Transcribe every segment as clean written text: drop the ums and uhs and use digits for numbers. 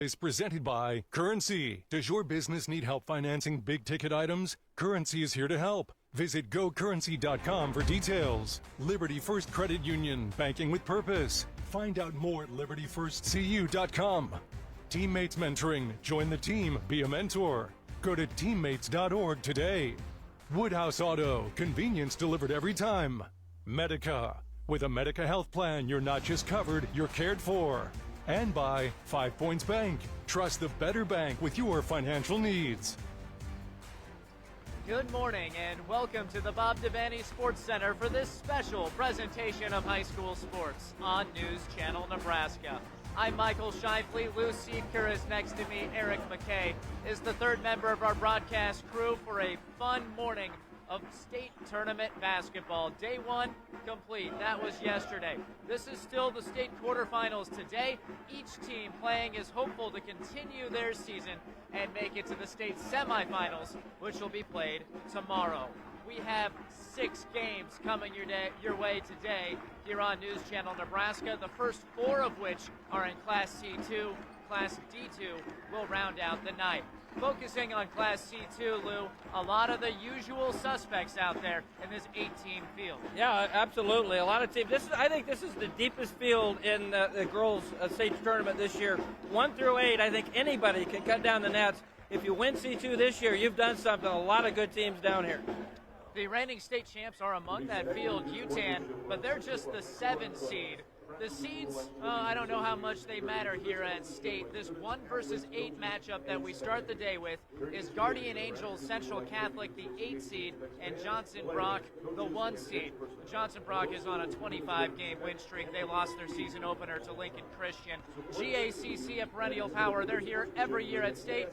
Is presented by Currency. Does your business need help financing big-ticket items? Currency is here to help. Visit gocurrency.com for details. Liberty First Credit Union, banking with purpose. Find out more at libertyfirstcu.com. Teammates Mentoring. Join the team. Be a mentor. Go to teammates.org today. Woodhouse Auto. Convenience delivered every time. Medica. With a Medica health plan, you're not just covered, you're cared for. And by 5 Points Bank. Trust the better bank with your financial needs. Good morning and welcome to the Bob Devaney Sports Center for this special presentation of high school sports on News Channel Nebraska. I'm Michael Shifley. Lou Siedker is next to me. Eric McKay is the third member of our broadcast crew for a fun morning of state tournament basketball. Day one complete. That was yesterday. This is still the state quarterfinals today. Each team playing is hopeful to continue their season and make it to the state semifinals, which will be played tomorrow. We have 6 games coming your way today here on News Channel Nebraska, the first 4 of which are in Class C2. Class D2 will round out the night. Focusing on Class C2, Lou, a lot of the usual suspects out there in this 8-team field. Yeah, absolutely. A lot of teams. I think this is the deepest field in the girls' state tournament this year. 1 through 8, I think anybody can cut down the nets. If you win C2 this year, you've done something. A lot of good teams down here. The reigning state champs are among that field, UTAN, but they're just the 7th seed. The seeds, I don't know how much they matter here at state. This 1 versus 8 matchup that we start the day with is Guardian Angels Central Catholic, the 8 seed, and Johnson Brock, the 1 seed. Johnson Brock is on a 25-game win streak. They lost their season opener to Lincoln Christian. GACC, a perennial power, they're here every year at state.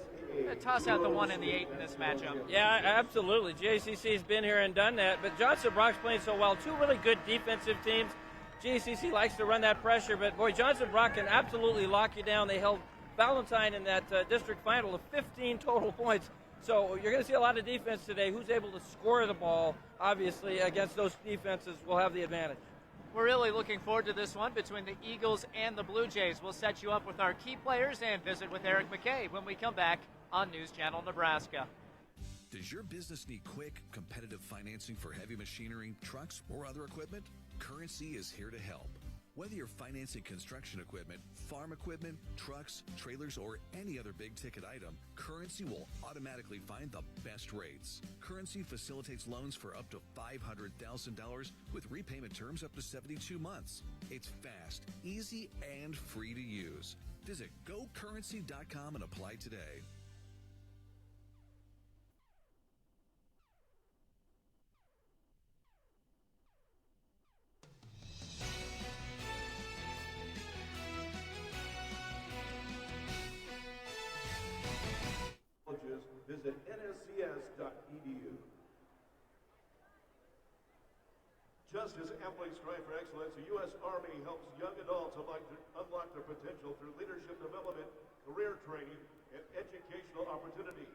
Toss out the 1 and the 8 in this matchup. Yeah, absolutely. GACC's been here and done that, but Johnson Brock's playing so well. 2 really good defensive teams. GACC likes to run that pressure, but boy, Johnson Brock can absolutely lock you down. They held Valentine in that district final to 15 total points. So you're going to see a lot of defense today. Who's able to score the ball, obviously, against those defenses will have the advantage. We're really looking forward to this one between the Eagles and the Blue Jays. We'll set you up with our key players and visit with Eric McKay when we come back on News Channel Nebraska. Does your business need quick, competitive financing for heavy machinery, trucks, or other equipment? Currency is here to help. Whether you're financing construction equipment, farm equipment, trucks, trailers, or any other big-ticket item, Currency will automatically find the best rates. Currency facilitates loans for up to $500,000 with repayment terms up to 72 months. It's fast, easy, and free to use. Visit gocurrency.com and apply today. Visit nscs.edu. Just as athletes strive for excellence, the U.S. Army helps young adults unlock their potential through leadership development, career training, and educational opportunities.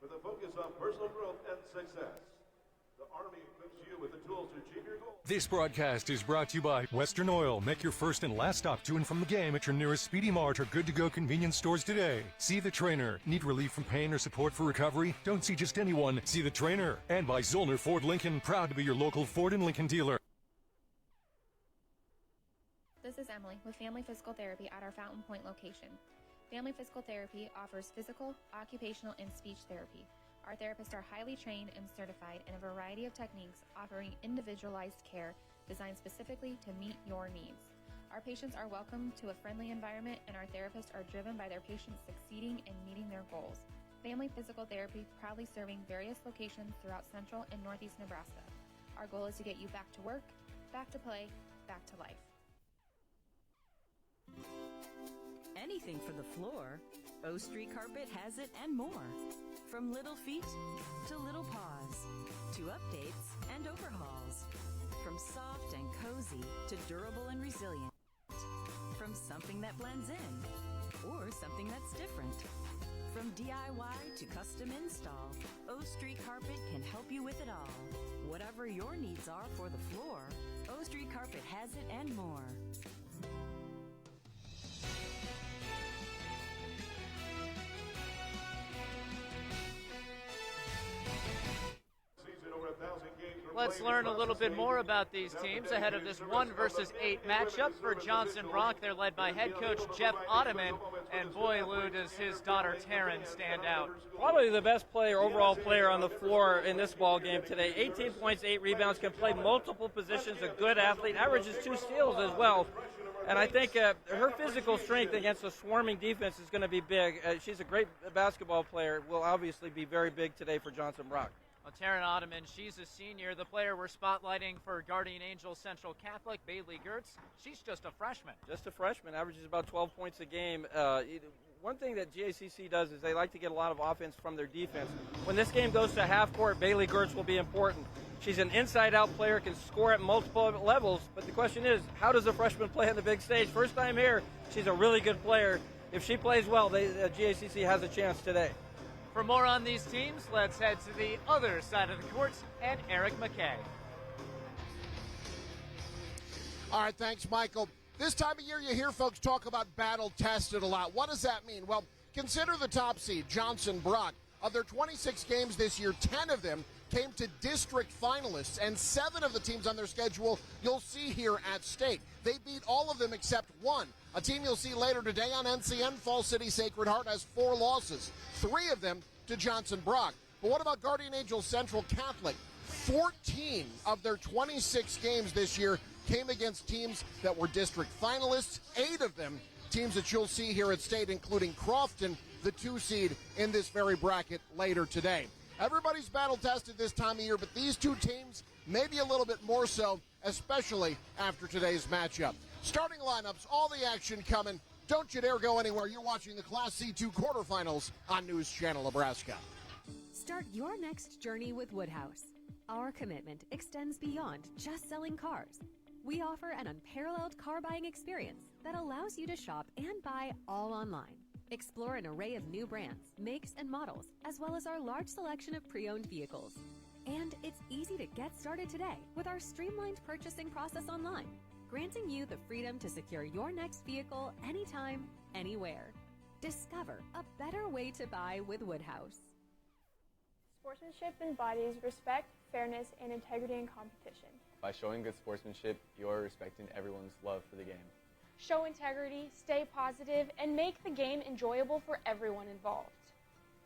With a focus on personal growth and success, the Army equips you with the tools to achieve your goals. This broadcast is brought to you by Western Oil. Make your first and last stop to and from the game at your nearest Speedy Mart or good-to-go convenience stores today. See the trainer. Need relief from pain or support for recovery? Don't see just anyone. See the trainer. And by Zollner Ford Lincoln. Proud to be your local Ford and Lincoln dealer. This is Emily with Family Physical Therapy at our Fountain Point location. Family Physical Therapy offers physical, occupational, and speech therapy. Our therapists are highly trained and certified in a variety of techniques, offering individualized care designed specifically to meet your needs. Our patients are welcome to a friendly environment, and our therapists are driven by their patients succeeding and meeting their goals. Family Physical Therapy proudly serving various locations throughout central and northeast Nebraska. Our goal is to get you back to work, back to play, back to life. Anything for the floor, O Street Carpet has it and more. From little feet to little paws, to updates and overhauls. From soft and cozy to durable and resilient. From something that blends in or something that's different. From DIY to custom install, O Street Carpet can help you with it all. Whatever your needs are for the floor, O Street Carpet has it and more. let's learn a little bit more about these teams ahead of this 1 versus 8 matchup for Johnson Brock. They're led by head coach Jeff Ottoman, and boy, Lou, does his daughter Taryn stand out. Probably the best overall player on the floor in this ball game today. 18 points, 8 rebounds, can play multiple positions, a good athlete, averages 2 steals as well. And I think her physical strength against a swarming defense is going to be big. She's a great basketball player, will obviously be very big today for Johnson Brock. Well, Taryn Ottoman, she's a senior. The player we're spotlighting for Guardian Angels Central Catholic, Bailey Gertz, she's just a freshman. Just a freshman, averages about 12 points a game. One thing that GACC does is they like to get a lot of offense from their defense. When this game goes to half court, Bailey Gertz will be important. She's an inside-out player, can score at multiple levels, but the question is, how does a freshman play on the big stage? First time here, she's a really good player. If she plays well, GACC has a chance today. For more on these teams, let's head to the other side of the courts and Eric McKay. All right, thanks, Michael. This time of year, you hear folks talk about battle tested a lot. What does that mean? Well, consider the top seed, Johnson Brock. Of their 26 games this year, 10 of them came to district finalists, and 7 of the teams on their schedule you'll see here at state. They beat all of them except one. A team you'll see later today on NCN, Fall City Sacred Heart, has 4 losses, 3 of them to Johnson Brock. But what about Guardian Angels Central Catholic? 14 of their 26 games this year came against teams that were district finalists, 8 of them teams that you'll see here at state, including Crofton, the 2 seed in this very bracket later today. Everybody's battle tested this time of year, but these 2 teams maybe a little bit more so, especially after today's matchup. Starting lineups, all the action coming. Don't you dare go anywhere. You're watching the Class C2 quarterfinals on News Channel Nebraska. Start your next journey with Woodhouse. Our commitment extends beyond just selling cars. We offer an unparalleled car buying experience that allows you to shop and buy all online. Explore an array of new brands, makes, and models, as well as our large selection of pre-owned vehicles. And it's easy to get started today with our streamlined purchasing process online, granting you the freedom to secure your next vehicle anytime, anywhere. Discover a better way to buy with Woodhouse. Sportsmanship embodies respect, fairness, and integrity in competition. By showing good sportsmanship, you are respecting everyone's love for the game. Show integrity, stay positive, and make the game enjoyable for everyone involved.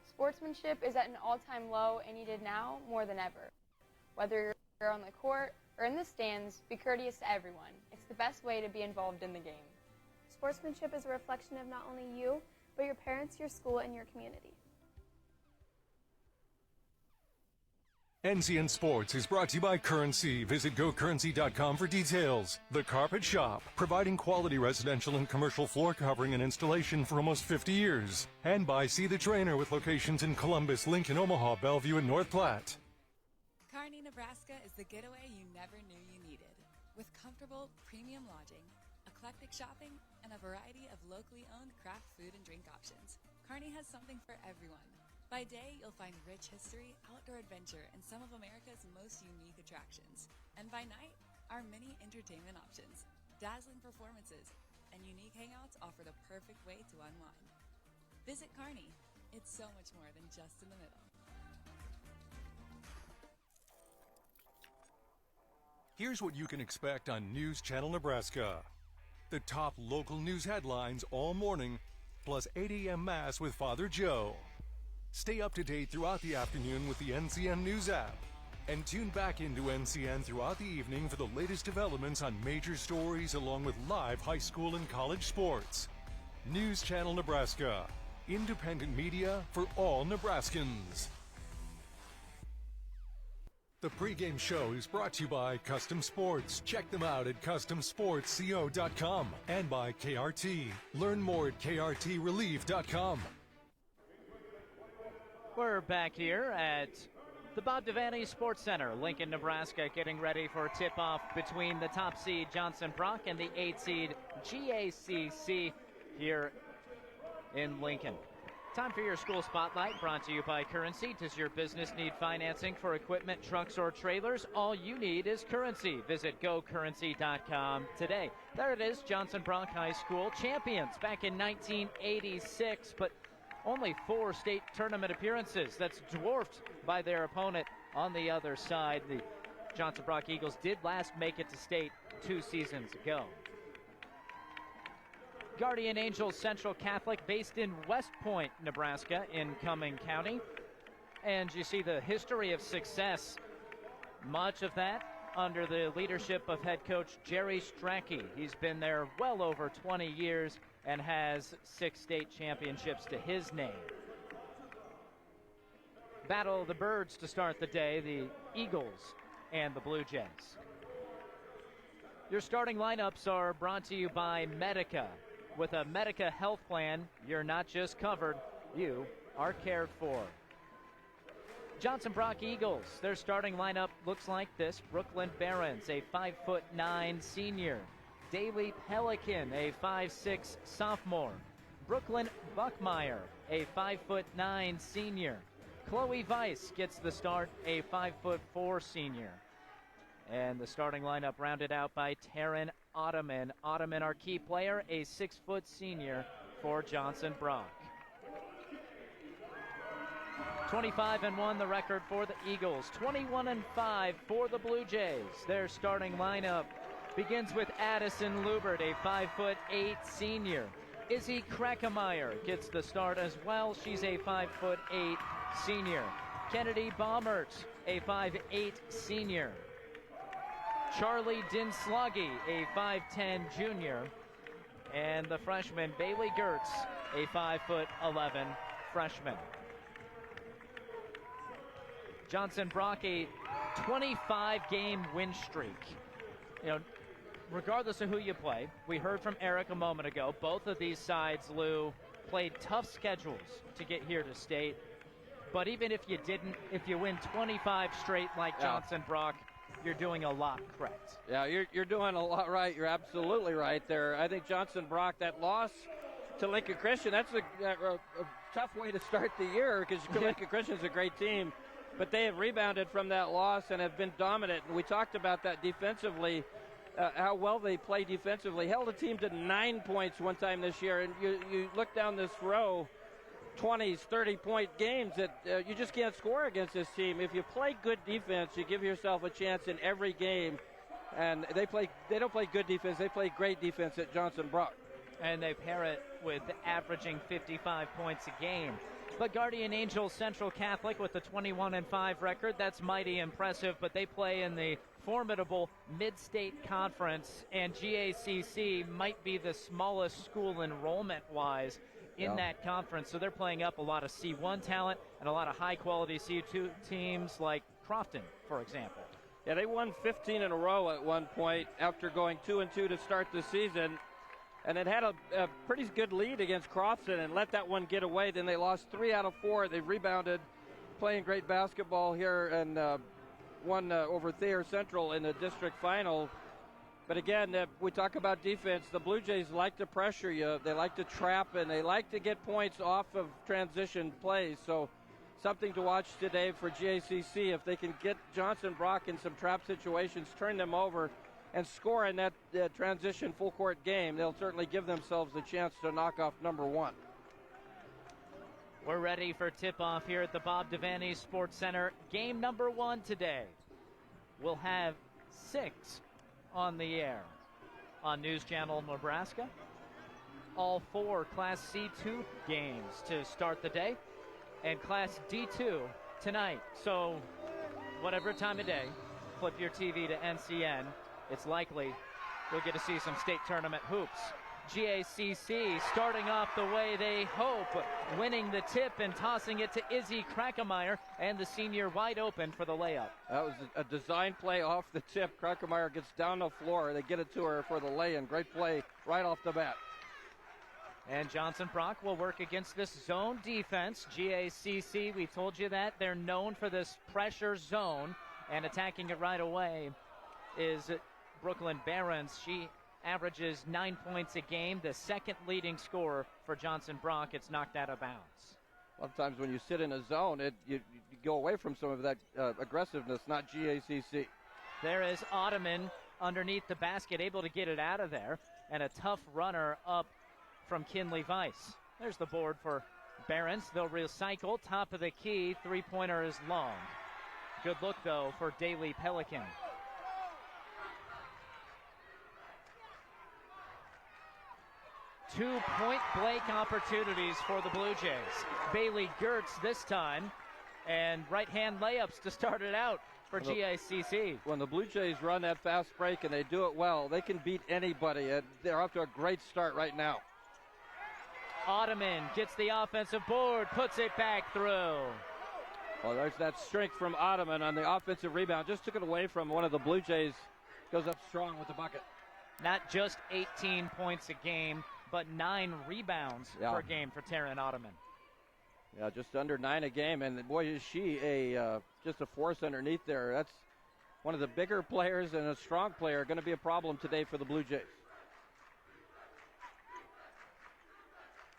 Sportsmanship is at an all-time low and needed now more than ever. Whether you're on the court or in the stands, be courteous to everyone. It's the best way to be involved in the game. Sportsmanship is a reflection of not only you, but your parents, your school, and your community. NCN Sports is brought to you by Currency. Visit GoCurrency.com for details. The Carpet Shop, providing quality residential and commercial floor covering and installation for almost 50 years. And by See the Trainer with locations in Columbus, Lincoln, Omaha, Bellevue, and North Platte. Kearney, Nebraska is the getaway you never knew you needed. With comfortable, premium lodging, eclectic shopping, and a variety of locally owned craft food and drink options, Kearney has something for everyone. By day, you'll find rich history, outdoor adventure, and some of America's most unique attractions. And by night, our many entertainment options, dazzling performances, and unique hangouts offer the perfect way to unwind. Visit Kearney. It's so much more than just in the middle. Here's what you can expect on News Channel Nebraska. The top local news headlines all morning, plus 8 a.m. Mass with Father Joe. Stay up to date throughout the afternoon with the NCN News app. And tune back into NCN throughout the evening for the latest developments on major stories along with live high school and college sports. News Channel Nebraska. Independent media for all Nebraskans. The pregame show is brought to you by Custom Sports. Check them out at CustomSportsCO.com and by KRT. Learn more at KRTRelief.com. We're back here at the Bob Devaney Sports Center, Lincoln, Nebraska, getting ready for a tip-off between the top seed Johnson Brock and the 8 seed GACC here in Lincoln. Time for your school spotlight, brought to you by Currency. Does your business need financing for equipment, trucks, or trailers? All you need is Currency. Visit GoCurrency.com today. There it is, Johnson Brock High School champions back in 1986, but only 4 state tournament appearances. That's dwarfed by their opponent on the other side. The Johnson Brock Eagles did last make it to state 2 seasons ago. Guardian Angels Central Catholic, based in West Point, Nebraska, in Cumming County. And you see the history of success, much of that under the leadership of head coach Jerry Strachey. He's been there well over 20 years and has 6 state championships to his name. Battle of the Birds to start the day, the Eagles and the Blue Jays. Your starting lineups are brought to you by Medica. With a Medica health plan, you're not just covered, you are cared for. Johnson Brock Eagles, their starting lineup looks like this. Brooklyn Barons, a 5'9" senior. Daley Pelican, a 5'6" sophomore. Brooklyn Buckmeyer, a 5'9" senior. Chloe Weiss gets the start, a 5'4" senior. And the starting lineup rounded out by Taryn Ottoman. Ottoman, our key player, a 6-foot senior for Johnson Brock. 25-1 the record for the Eagles. 21-5 for the Blue Jays. Their starting lineup begins with Addison Lubert, a 5'8" senior. Izzy Krakemeyer gets the start as well. She's a 5'8" senior. Kennedy Baumert, a 5'8" senior. Charlie Dinsloggy, a 5'10" junior. And the freshman Bailey Gertz, a 5'11" freshman. Johnson Brock, a 25-game win streak. You know, regardless of who you play, we heard from Eric a moment ago, both of these sides, Lou, played tough schedules to get here to state. But even if you didn't, if you win 25 straight like Johnson Brock, you're doing a lot correct. Yeah, you're doing a lot right. You're absolutely right there. I think Johnson Brock, that loss to Lincoln Christian, that's a tough way to start the year because Lincoln Christian's a great team. But they have rebounded from that loss and have been dominant. And we talked about that defensively, how well they play defensively. Held a team to 9 points one time this year. And you look down this row, 20s, 30-point games that you just can't score against this team. If you play good defense, you give yourself a chance in every game. And they don't play good defense. They play great defense at Johnson Brock. And they pair it with averaging 55 points a game. But Guardian Angels Central Catholic with the 21-5 record, that's mighty impressive, but they play in the formidable Mid-State Conference, and GACC might be the smallest school enrollment-wise in that conference, so they're playing up a lot of C1 talent and a lot of high-quality C2 teams like Crofton, for example. Yeah, they won 15 in a row at one point after going 2-2 to start the season. And it had a pretty good lead against Crofton and let that one get away. Then they lost 3 out of 4. They've rebounded, playing great basketball here, and won over Thayer Central in the district final. But again, we talk about defense. The Blue Jays like to pressure you. They like to trap, and they like to get points off of transition plays. So something to watch today for GACC. If they can get Johnson Brock in some trap situations, turn them over, and score in that transition full-court game, they'll certainly give themselves a chance to knock off number 1. We're ready for tip-off here at the Bob Devaney Sports Center. Game number 1 today. We'll have 6 on the air on News Channel Nebraska. All 4 Class C2 games to start the day, and Class D2 tonight. So whatever time of day, flip your TV to NCN. It's likely we'll get to see some state tournament hoops. GACC starting off the way they hope, winning the tip and tossing it to Izzy Krakemeyer, and the senior wide open for the layup. That was a design play off the tip. Krakemeyer gets down the floor. They get it to her for the lay-in. Great play right off the bat. And Johnson Brock will work against this zone defense. GACC, we told you that. They're known for this pressure zone, and attacking it right away is Brooklyn Barons. She averages 9 points a game, the second leading scorer for Johnson Brock. It's knocked out of bounds. A lot of times when you sit in a zone, you go away from some of that aggressiveness, not GACC. There is Ottoman underneath the basket, able to get it out of there, and a tough runner up from Kinley Weiss. There's the board for Barons. They'll recycle, top of the key, three-pointer is long. Good look, though, for Daly Pelican. Two point-blank opportunities for the Blue Jays. Bailey Gertz this time, and right-hand layups to start it out for GACC. When the Blue Jays run that fast break and they do it well, they can beat anybody. They're off to a great start right now. Ottoman gets the offensive board, puts it back through. Well, there's that strength from Ottoman on the offensive rebound. Just took it away from one of the Blue Jays. Goes up strong with the bucket. Not just 18 points a game, but 9 rebounds per game for Taryn Ottoman. Yeah, just under 9 a game, and boy, is she just a force underneath there. That's one of the bigger players and a strong player. Going to be a problem today for the Blue Jays.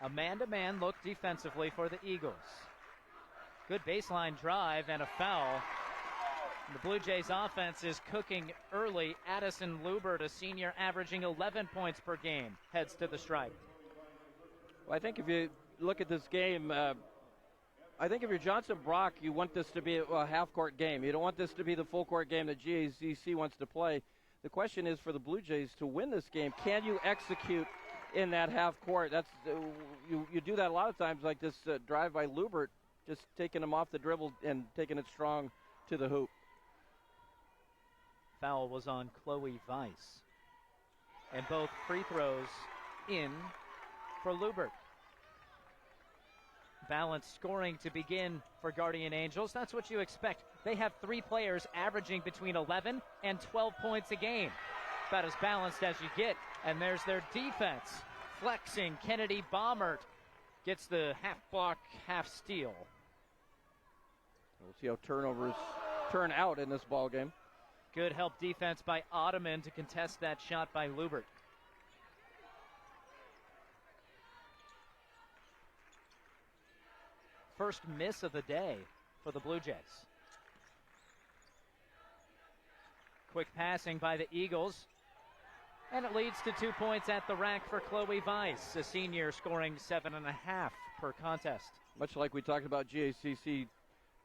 A man-to-man look defensively for the Eagles. Good baseline drive and a foul. The Blue Jays offense is cooking early. Addison Lubert, a senior, averaging 11 points per game, heads to the stripe. Well, I think if you look at this game, I think if you're Johnson Brock, you want this to be a half-court game. You don't want this to be the full-court game that GACC wants to play. The question is for the Blue Jays to win this game, can you execute in that half-court? That's you do that a lot of times, like this drive by Lubert, just taking him off the dribble and taking it strong to the hoop. Foul was on Chloe Weiss. And both free throws in for Lubert. Balanced scoring to begin for Guardian Angels. That's what you expect. They have 3 players averaging between 11 and 12 points a game. About as balanced as you get. And there's their defense. Flexing, Kennedy Baumert gets the half block, half steal. We'll see how turnovers turn out in this ball game. Good help defense by Ottoman to contest that shot by Lubert. First miss of the day for the Blue Jays. Quick passing by the Eagles. And it leads to 2 points at the rack for Chloe Weiss, a senior scoring 7.5 per contest. Much like we talked about GACC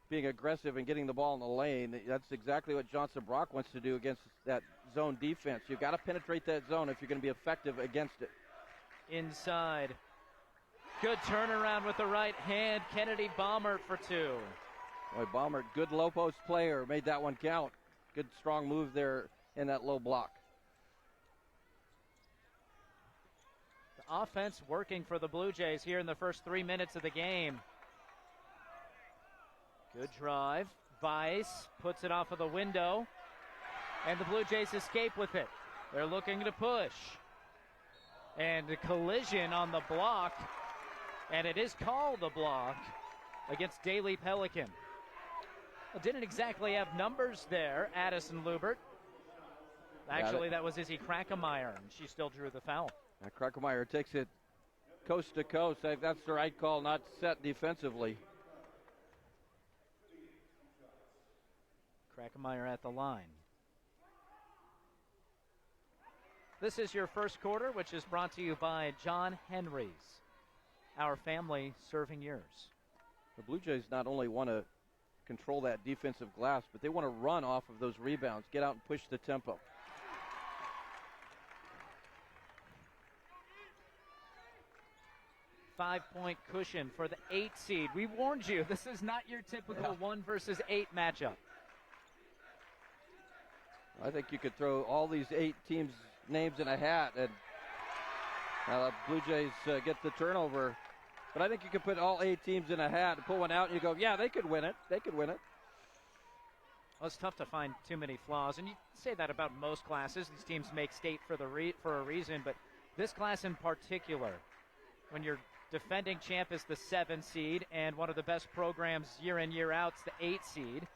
being aggressive and getting the ball in the lane, that's exactly what Johnson Brock wants to do against that zone defense. You've got to penetrate that zone if you're going to be effective against it. Inside. Good turnaround with the right hand. Kennedy Baumert for 2. Boy, Baumert, good low post player, made that one count. Good strong move there in that low block. The offense working for the Blue Jays here in the first 3 minutes of the game. Good drive. Weiss puts it off of the window. And the Blue Jays escape with it. They're looking to push. And a collision on the block. And it is called a block against Daly Pelican. Well, didn't exactly have numbers there, Addison Lubert. Actually, that was Izzy Krakemeyer, and she still drew the foul. Now Krakemeyer takes it coast to coast. That's the right call, not set defensively. Krakemeyer at the line. This is your first quarter, which is brought to you by John Henry's. Our family serving yours. The Blue Jays not only want to control that defensive glass, but they want to run off of those rebounds, get out and push the tempo. Five-point cushion for the 8 seed. We warned you, this is not your typical 1 versus 8 matchup. I think you could throw all these 8 teams' names in a hat, and the Blue Jays get the turnover. But I think you could put all 8 teams in a hat and pull one out, and you go, yeah, they could win it. They could win it. Well, it's tough to find too many flaws, and you say that about most classes. These teams make state for a reason, but this class in particular, when your defending champ is the 7 seed and one of the best programs year in, year out, it's the 8 seed.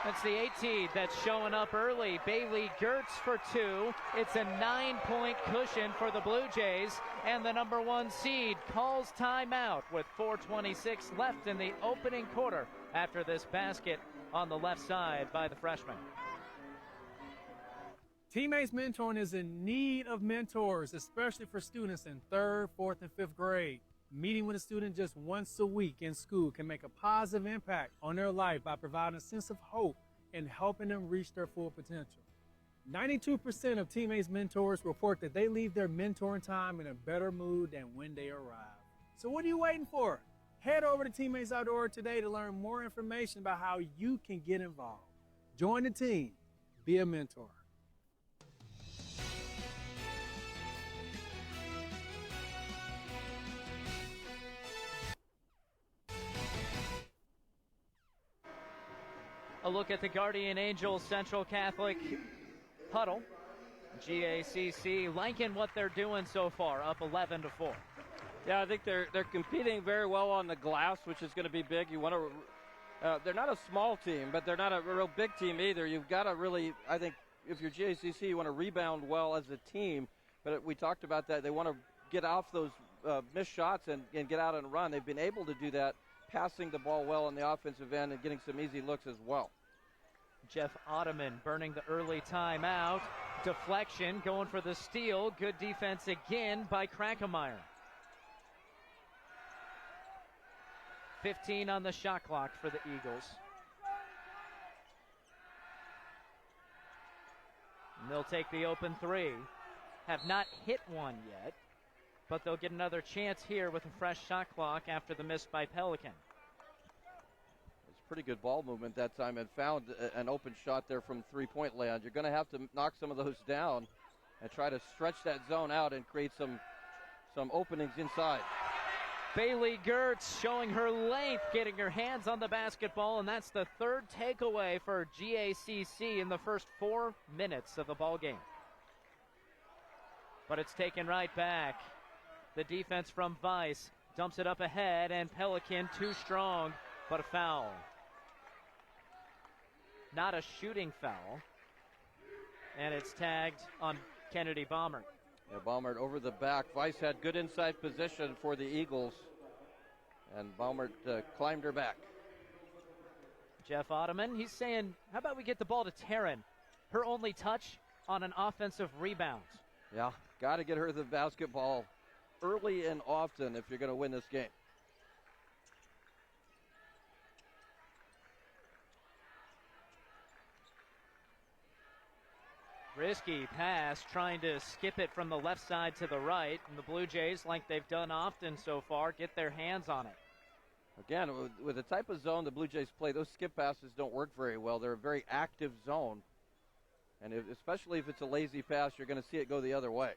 That's the 8 seed that's showing up early. Bailey Gertz for 2. It's a 9-point cushion for the Blue Jays. And the number 1 seed calls timeout with 4:26 left in the opening quarter after this basket on the left side by the freshman. Teammates mentoring is in need of mentors, especially for students in 3rd, 4th, and 5th grade. Meeting with a student just once a week in school can make a positive impact on their life by providing a sense of hope and helping them reach their full potential. 92% of teammates' mentors report that they leave their mentoring time in a better mood than when they arrive. So what are you waiting for? Head over to teammates.org today to learn more information about how you can get involved. Join the team. Be a mentor. A look at the Guardian Angels Central Catholic huddle. GACC liking what they're doing so far, up 11-4. Yeah, I think they're competing very well on the glass, which is going to be big. You want to. They're not a small team, but they're not a real big team either. You've got to really, I think, if you're GACC, you want to rebound well as a team. But we talked about that. They want to get off those missed shots and get out and run. They've been able to do that, passing the ball well on the offensive end and getting some easy looks as well. Jeff Ottoman burning the early timeout. Deflection, going for the steal. Good defense again by Krankemeyer. 15 on the shot clock for the Eagles. And they'll take the open three. Have not hit one yet, but they'll get another chance here with a fresh shot clock after the miss by Pelican. It's pretty good ball movement that time and found an open shot there from three-point land. You're going to have to knock some of those down and try to stretch that zone out and create some openings inside. Bailey Gertz showing her length, getting her hands on the basketball, and that's the third takeaway for GACC in the first 4 minutes of the ball game. But it's taken right back. The defense from Weiss dumps it up ahead, and Pelican too strong, but a foul. Not a shooting foul, and it's tagged on Kennedy Baumert. Yeah, Baumert over the back. Weiss had good inside position for the Eagles, and Baumert climbed her back. Jeff Ottoman, he's saying, how about we get the ball to Taryn? Her only touch on an offensive rebound. Yeah, got to get her the basketball early and often if you're going to win this game. Risky pass, trying to skip it from the left side to the right, and the Blue Jays, like they've done often so far, get their hands on it. Again, with the type of zone the Blue Jays play, those skip passes don't work very well. They're a very active zone, and especially if it's a lazy pass, you're going to see it go the other way.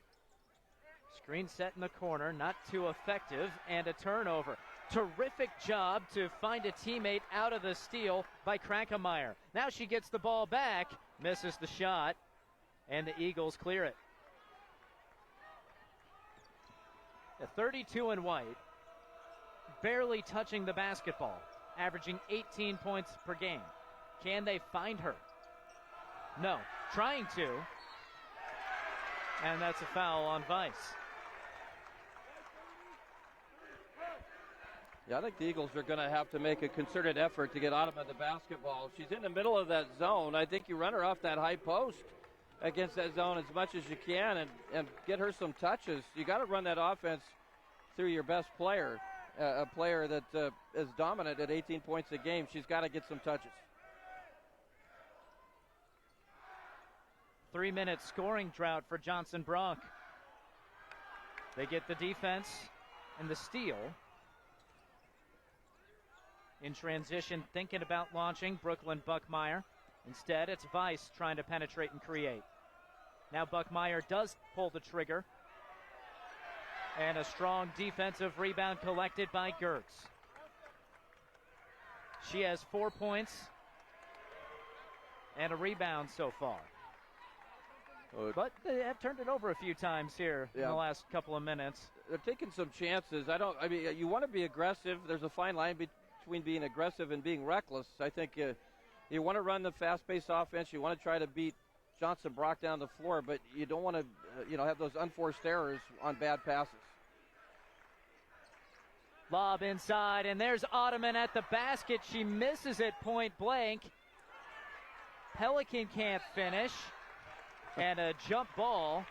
Screen set in the corner, not too effective, and a turnover. Terrific job to find a teammate out of the steal by Krankemeyer. Now she gets the ball back, misses the shot, and the Eagles clear it. 32 in white, barely touching the basketball, averaging 18 points per game. Can they find her? No, trying to, and that's a foul on Weiss. Yeah, I think the Eagles are going to have to make a concerted effort to get Ottoman the basketball. If she's in the middle of that zone, I think you run her off that high post against that zone as much as you can and get her some touches. You got to run that offense through your best player, a player that is dominant at 18 points a game. She's got to get some touches. 3-minute scoring drought for Johnson Brock. They get the defense and the steal. In transition, thinking about launching, Brooklyn Buckmeyer. Instead, it's Weiss trying to penetrate and create. Now Buckmeyer does pull the trigger. And a strong defensive rebound collected by Gertz. She has 4 points and a rebound so far. But they have turned it over a few times here in the last couple of minutes. They're taking some chances. You want to be aggressive. There's a fine line between being aggressive and being reckless. I think you want to run the fast-paced offense. You want to try to beat Johnson Brock down the floor, but you don't want to have those unforced errors on bad passes. Lob inside, and there's Ottoman at the basket. She misses it point blank. Pelican can't finish. And a jump ball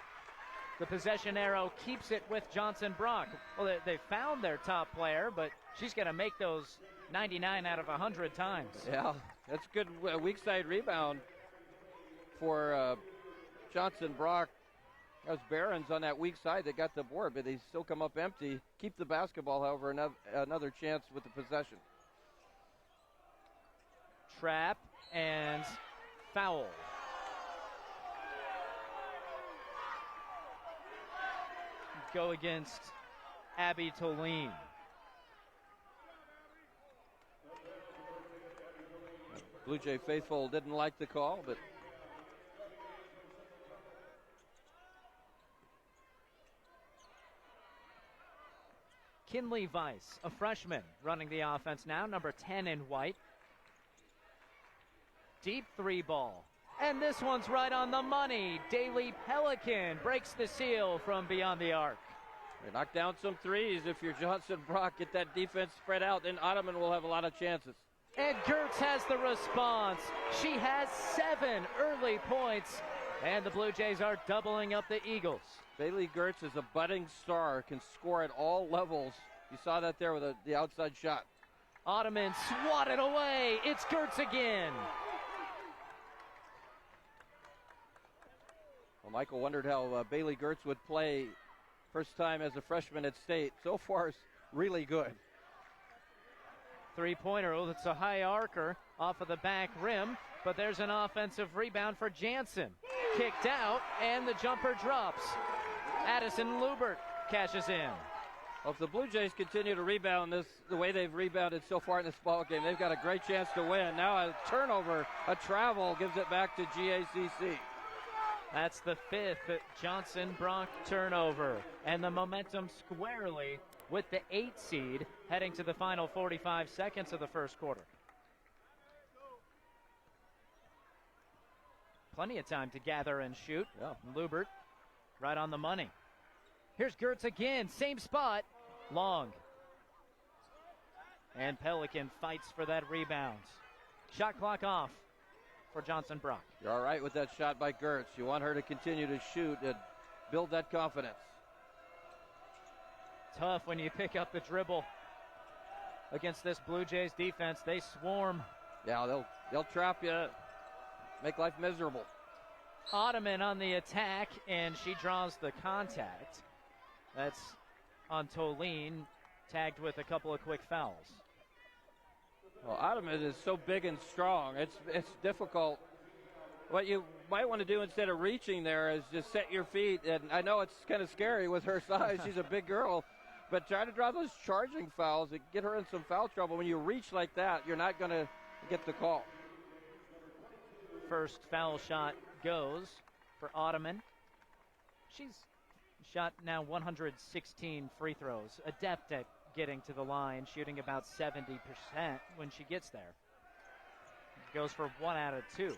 The possession arrow keeps it with Johnson Brock. Well, they found their top player, but she's going to make those 99 out of 100 times. Yeah, that's a good weak side rebound for Johnson Brock. That was Barons on that weak side that got the board, but they still come up empty. Keep the basketball, however, another chance with the possession. Trap and foul. Go against Abby Toline. Blue Jay faithful didn't like the call, but Kinley Weiss, a freshman, running the offense now, number 10 in white. Deep three ball. And this one's right on the money. Daly Pelican breaks the seal from beyond the arc. they knock down some threes. If you're Johnson Brock, get that defense spread out, then Ottoman will have a lot of chances. And Gertz has the response. She has 7 early points, and the Blue Jays are doubling up the Eagles. Bailey Gertz is a budding star, can score at all levels. You saw that there with the outside shot. Ottoman swatted away. It's Gertz again. Well, Michael wondered how Bailey Gertz would play first time as a freshman at State. So far, it's really good. Three-pointer, it's a high arcer off of the back rim, but there's an offensive rebound for Jansen. Kicked out, and the jumper drops. Addison Lubert cashes in. Well, if the Blue Jays continue to rebound this the way they've rebounded so far in this ball game, they've got a great chance to win. Now a turnover, a travel, gives it back to GACC. That's the 5th Johnson Brock turnover, and the momentum squarely with the 8 seed heading to the final 45 seconds of the first quarter. Plenty of time to gather and shoot. Yeah. Lubert right on the money. Here's Gertz again, same spot, long. And Pelican fights for that rebound. Shot clock off for Johnson Brock. You're all right with that shot by Gertz. You want her to continue to shoot and build that confidence. Tough when you pick up the dribble against this Blue Jays defense. They swarm. Yeah, they'll trap you, make life miserable. Ottoman on the attack, and she draws the contact. That's on Toline, tagged with a couple of quick fouls. Well, Ottoman is so big and strong. It's difficult. What you might want to do instead of reaching there is just set your feet. And I know it's kind of scary with her size. She's a big girl. But try to draw those charging fouls and get her in some foul trouble. When you reach like that, you're not going to get the call. First foul shot goes for Ottoman. She's shot now 116 free throws. Adept at getting to the line, shooting about 70% when she gets there. Goes for 1 out of 2.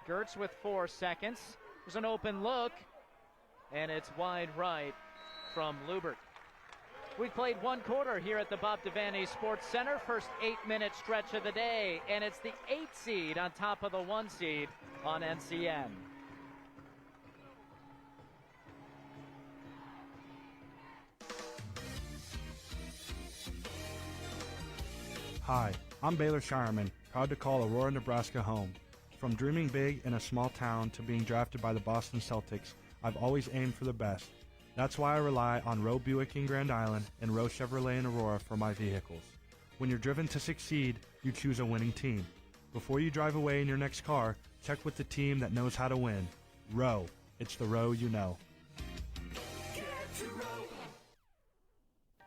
Gertz with 4 seconds. There's an open look, and it's wide right from Lubert. We've played 1 quarter here at the Bob Devaney Sports Center. First 8-minute stretch of the day, and it's the 8 seed on top of the 1 seed on NCN. Hi, I'm Baylor Shireman, proud to call Aurora, Nebraska home. From dreaming big in a small town to being drafted by the Boston Celtics, I've always aimed for the best. That's why I rely on Roe Buick in Grand Island and Roe Chevrolet in Aurora for my vehicles. When you're driven to succeed, you choose a winning team. Before you drive away in your next car, check with the team that knows how to win. Roe. It's the Roe you know.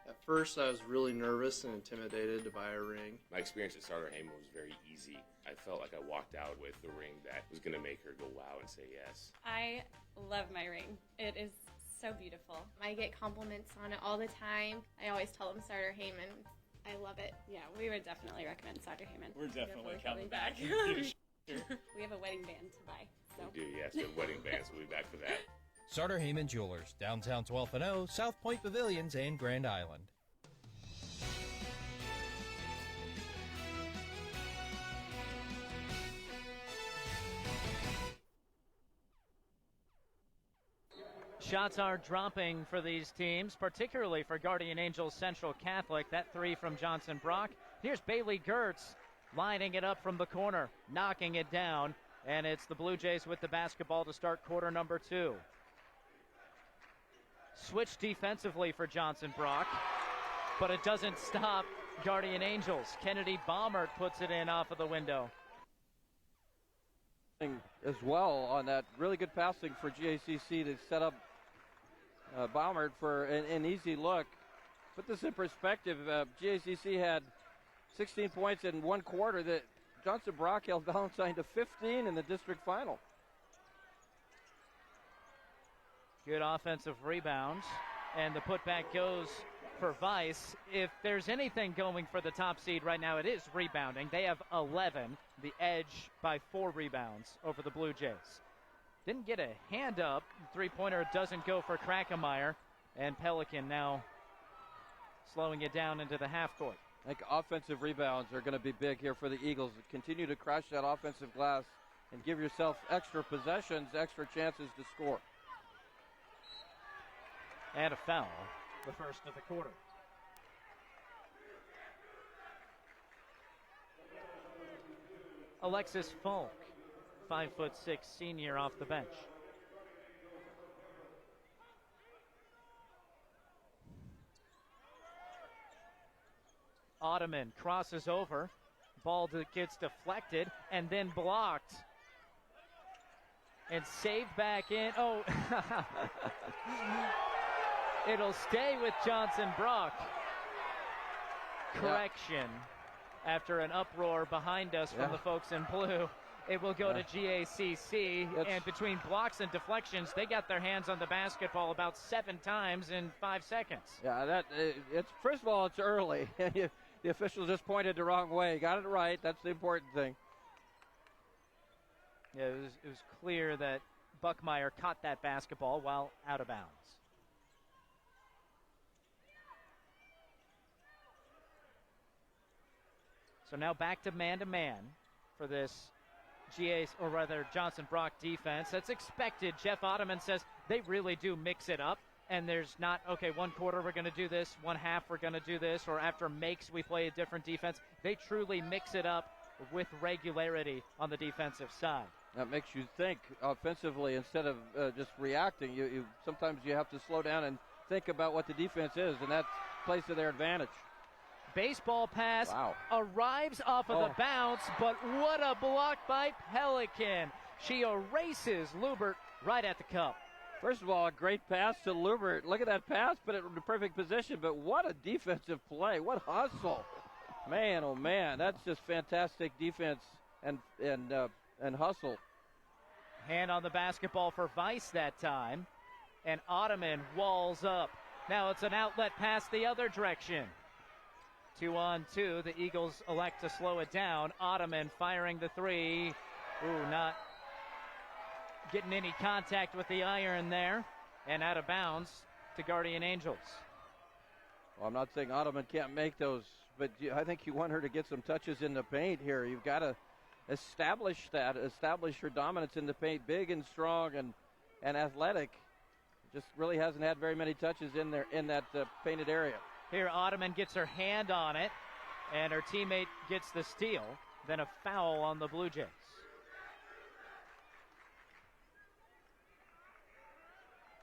At first, I was really nervous and intimidated to buy a ring. My experience at Starter Heyman was very easy. I felt like I walked out with the ring that was going to make her go wow and say yes. I love my ring. It is so beautiful. I get compliments on it all the time. I always tell them Starter Heyman. I love it. Yeah, we would definitely recommend Starter Heyman. We're definitely coming back. We have a wedding band to buy. So. We do, yes. The wedding bands. We'll be back for that. Starter Heyman Jewelers, downtown 12th and O, South Point Pavilions, and Grand Island. Shots are dropping for these teams, particularly for Guardian Angels Central Catholic. That three from Johnson Brock. Here's Bailey Gertz lining it up from the corner, knocking it down, and it's the Blue Jays with the basketball to start quarter number 2. Switch defensively for Johnson Brock, but it doesn't stop Guardian Angels. Kennedy Baumert puts it in off of the window. As well on that really good passing for GACC to set up Baumert for an easy look. Put this in perspective, GACC had 16 points in one quarter. That Johnson Brock held Valentine to 15 in the district final. Good offensive rebounds, and the putback goes for Vice. If there's anything going for the top seed right now, it is rebounding. They have 11, the edge by 4 rebounds over the Blue Jays. Didn't get a hand up. Three-pointer doesn't go for Krackemeyer, and Pelican now slowing it down into the half court. I think offensive rebounds are going to be big here for the Eagles. Continue to crash that offensive glass and give yourself extra possessions, extra chances to score. And a foul, the first of the quarter. Alexis Falk, 5'6" senior off the bench. Ottoman crosses over. Ball gets deflected and then blocked. And saved back in. Oh. It'll stay with Johnson Brock. Correction. After an uproar behind us from the folks in blue, it will go to GACC. And between blocks and deflections, they got their hands on the basketball about 7 times in 5 seconds. Yeah, it's first of all, it's early. The official just pointed the wrong way. Got it right. That's the important thing. Yeah, it was clear that Buckmeyer caught that basketball while out of bounds. So now back to man for this Johnson Brock defense. That's expected. Jeff Ottoman says they really do mix it up. And there's not, okay, one quarter we're going to do this, one half we're going to do this, or after makes we play a different defense. They truly mix it up with regularity on the defensive side. That makes you think offensively instead of just reacting. You sometimes you have to slow down and think about what the defense is, and that plays to their advantage. Baseball pass arrives off of the bounce, but what a block by Pelican. She erases Lubert right at the cup. First of all, a great pass to Lubert. Look at that pass, but in the perfect position. But what a defensive play. What hustle. Man, oh, man. That's just fantastic defense and hustle. Hand on the basketball for Vice that time. And Ottoman walls up. Now it's an outlet pass the other direction. 2-on-2. The Eagles elect to slow it down. Ottoman firing the three. Ooh, not getting any contact with the iron there, and out of bounds to Guardian Angels. Well, I'm not saying Ottoman can't make those, but I think you want her to get some touches in the paint here. You've got to establish her dominance in the paint, big and strong and athletic. Just really hasn't had very many touches in there in that painted area. Here Ottoman gets her hand on it, and her teammate gets the steal, then a foul on the Blue Jays.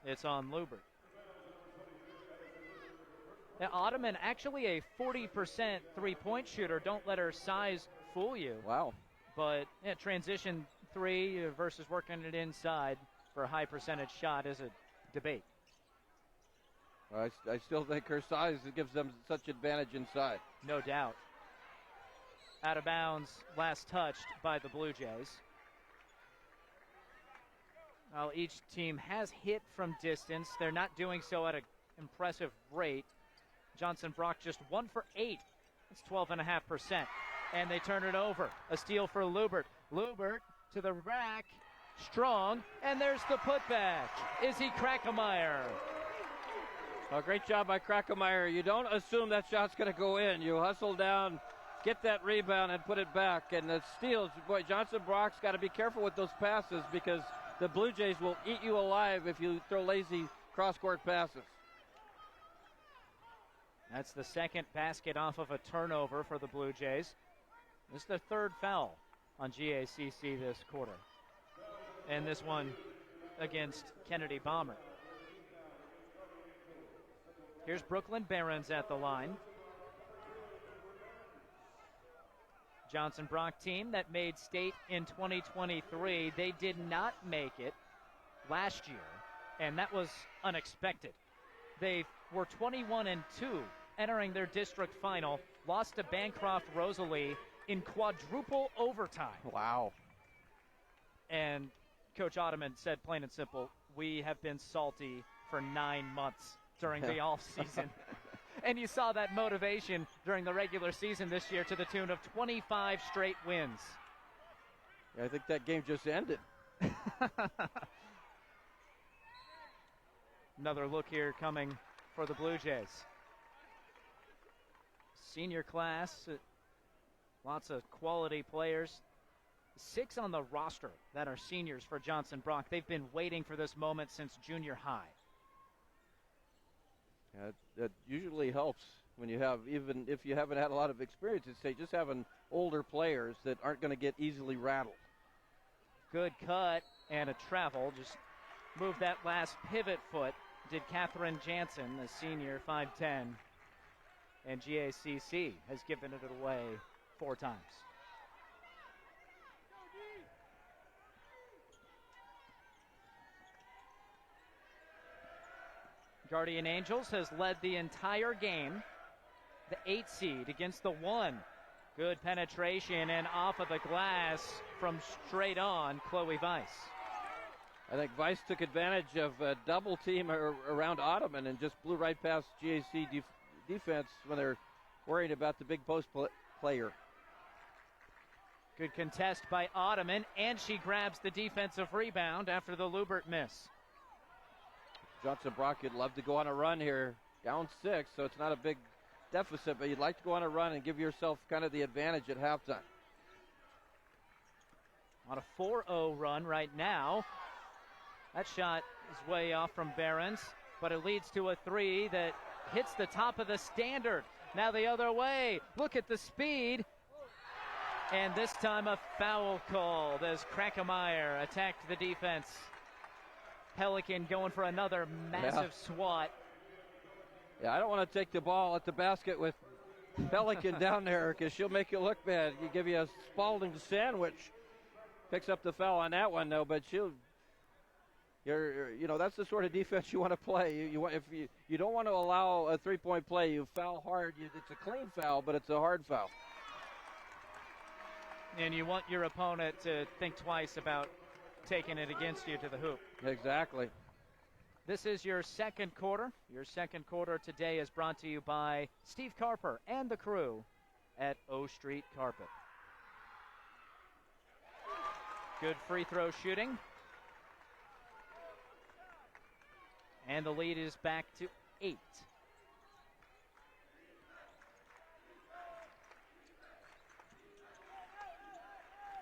It's on Lubert. Now, Ottoman actually a 40% three-point shooter. Don't let her size fool you. Wow. But transition three versus working it inside for a high percentage shot is a debate. I still think her size gives them such advantage inside. No doubt. Out of bounds, last touched by the Blue Jays. Well, each team has hit from distance. They're not doing so at an impressive rate. Johnson Brock just 1 for 8. That's 12.5%. And they turn it over. A steal for Lubert. Lubert to the rack. Strong. And there's the putback. Izzy Krackemeyer. Well, great job by Krackemeyer. You don't assume that shot's going to go in. You hustle down, get that rebound, and put it back. And the steals. Boy, Johnson Brock's got to be careful with those passes because the Blue Jays will eat you alive if you throw lazy cross-court passes. That's the second basket off of a turnover for the Blue Jays. This is the third foul on GACC this quarter. And this one against Kennedy Bomber. Here's Brooklyn Barons at the line. Johnson Brock team that made state in 2023. They did not make it last year, and that was unexpected. They were 21-2 entering their district final, lost to Bancroft Rosalie in quadruple overtime. Wow. And Coach Ottoman said plain and simple, we have been salty for 9 months during the offseason. And you saw that motivation during the regular season this year to the tune of 25 straight wins. Yeah, I think that game just ended. Another look here coming for the Blue Jays. Senior class, lots of quality players. 6 on the roster that are seniors for Johnson Brock. They've been waiting for this moment since junior high. Yeah, that usually helps when you have, even if you haven't had a lot of experience at state, just having older players that aren't going to get easily rattled. Good cut and a travel. Just moved that last pivot foot. Did Catherine Jansen, the senior, 5'10". And GACC has given it away 4 times. Guardian Angels has led the entire game. The 8 seed against the 1. Good penetration and off of the glass from straight on Chloe Weiss. I think Weiss took advantage of a double team around Ottoman and just blew right past GAC defense when they're worried about the big post player. Good contest by Ottoman, and she grabs the defensive rebound after the Lubert miss. Johnson Brock would love to go on a run here, down 6, so it's not a big deficit, but you'd like to go on a run and give yourself kind of the advantage at halftime. On a 4-0 run right now. That shot is way off from Barons, but it leads to a 3 that hits the top of the standard. Now the other way. Look at the speed. And this time a foul called as Krakemeyer attacked the defense. Pelican going for another massive swat. Yeah, I don't want to take the ball at the basket with Pelican down there because she'll make you look bad. You give you a Spalding sandwich. Picks up the foul on that one though, but that's the sort of defense you want to play. If you don't want to allow a 3-point play, you foul hard. It's a clean foul, but it's a hard foul. And you want your opponent to think twice about taking it against you to the hoop. Exactly. This is your second quarter. Your second quarter today is brought to you by Steve Carper and the crew at O Street Carpet. Good free throw shooting. And the lead is back to 8.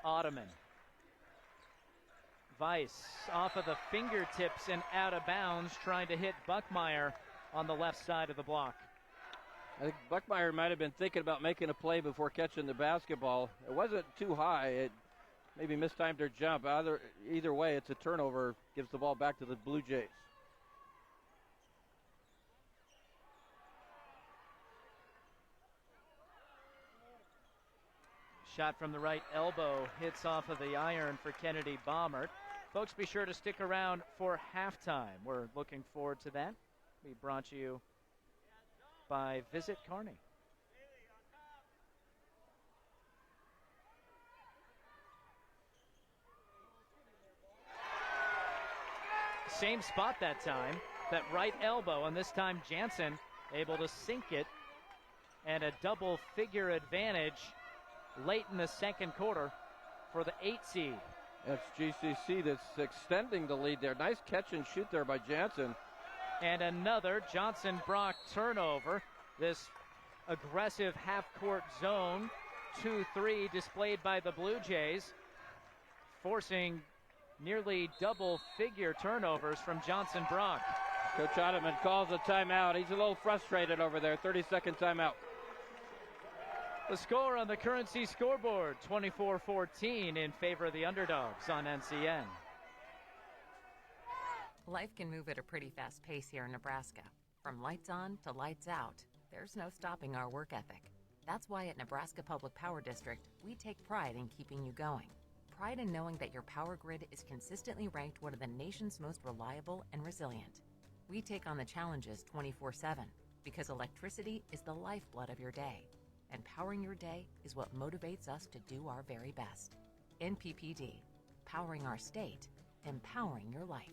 Ottoman. Weiss off of the fingertips and out of bounds, trying to hit Buckmeyer on the left side of the block. I think Buckmeyer might have been thinking about making a play before catching the basketball. It wasn't too high. It maybe mistimed her jump. Either way, it's a turnover. Gives the ball back to the Blue Jays. Shot from the right elbow hits off of the iron for Kennedy Baumert. Folks, be sure to stick around for halftime. We're looking forward to that. We brought to you by Visit Kearney. Same spot that time, that right elbow, and this time Jansen able to sink it, and a double figure advantage late in the second quarter for the 8 seed. That's GCC that's extending the lead there. Nice catch and shoot there by Jansen. And another Johnson Brock turnover. This aggressive half-court zone 2-3 displayed by the Blue Jays, forcing nearly double-figure turnovers from Johnson Brock. Coach Ottoman calls a timeout. He's a little frustrated over there. 30-second timeout. The score on the Currency scoreboard, 24-14 in favor of the underdogs on NCN. Life can move at a pretty fast pace here in Nebraska. From lights on to lights out, there's no stopping our work ethic. That's why at Nebraska Public Power District, we take pride in keeping you going. Pride in knowing that your power grid is consistently ranked one of the nation's most reliable and resilient. We take on the challenges 24/7 because electricity is the lifeblood of your day, and powering your day is what motivates us to do our very best. NPPD, powering our state, empowering your life.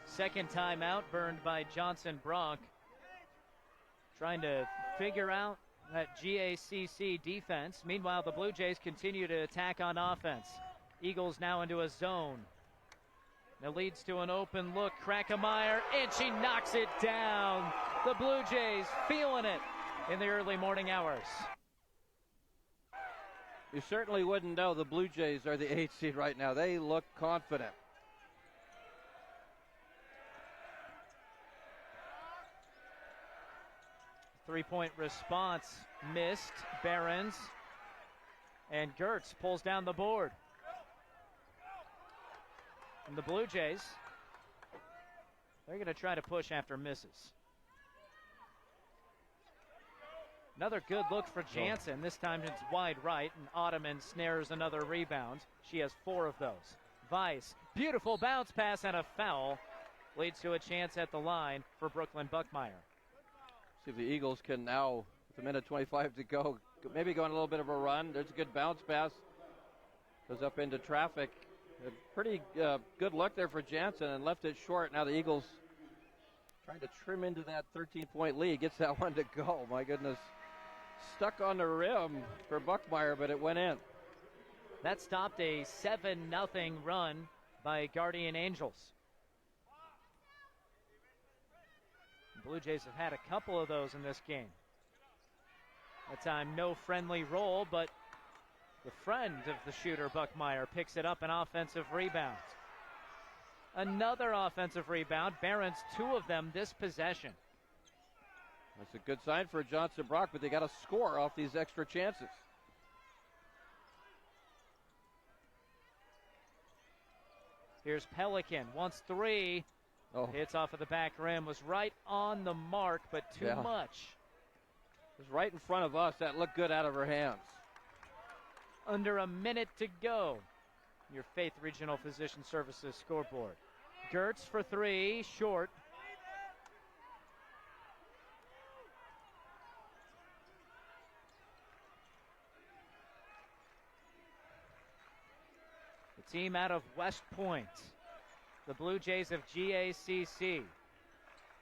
Second timeout burned by Johnson Brock. Trying to figure out that GACC defense. Meanwhile, the Blue Jays continue to attack on offense. Eagles now into a zone. That leads to an open look. Krackemeyer, and she knocks it down. The Blue Jays feeling it in the early morning hours. You certainly wouldn't know the Blue Jays are the 8th seed right now. They look confident. Three-point response missed. Behrens and Gertz pulls down the board. And the Blue Jays, they're going to try to push after misses. Another good look for Jansen. This time it's wide right, and Ottoman snares another rebound. She has 4 of those. Weiss, beautiful bounce pass and a foul. Leads to a chance at the line for Brooklyn Buckmeyer. See if the Eagles can now, with a minute 25 to go, maybe go on a little bit of a run. There's a good bounce pass. Goes up into traffic. A pretty good look there for Jansen and left it short. Now the Eagles trying to trim into that 13-point lead. Gets that one to go. My goodness. Stuck on the rim for Buckmeyer, but it went in. That stopped a 7-0 run by Guardian Angels. Blue Jays have had a couple of those in this game. That time, no friendly roll, but the friend of the shooter, Buckmeyer, picks it up, an offensive rebound. Another offensive rebound. Behrens, 2 of them this possession. That's a good sign for Johnson Brock, but they got to score off these extra chances. Here's Pelican, wants 3. Oh. Hits off of the back rim, was right on the mark, but too much. It was right in front of us. That looked good out of her hands. Under a minute to go. Your Faith Regional Physician Services scoreboard. Gertz for 3, short. The team out of West Point. The Blue Jays of GACC,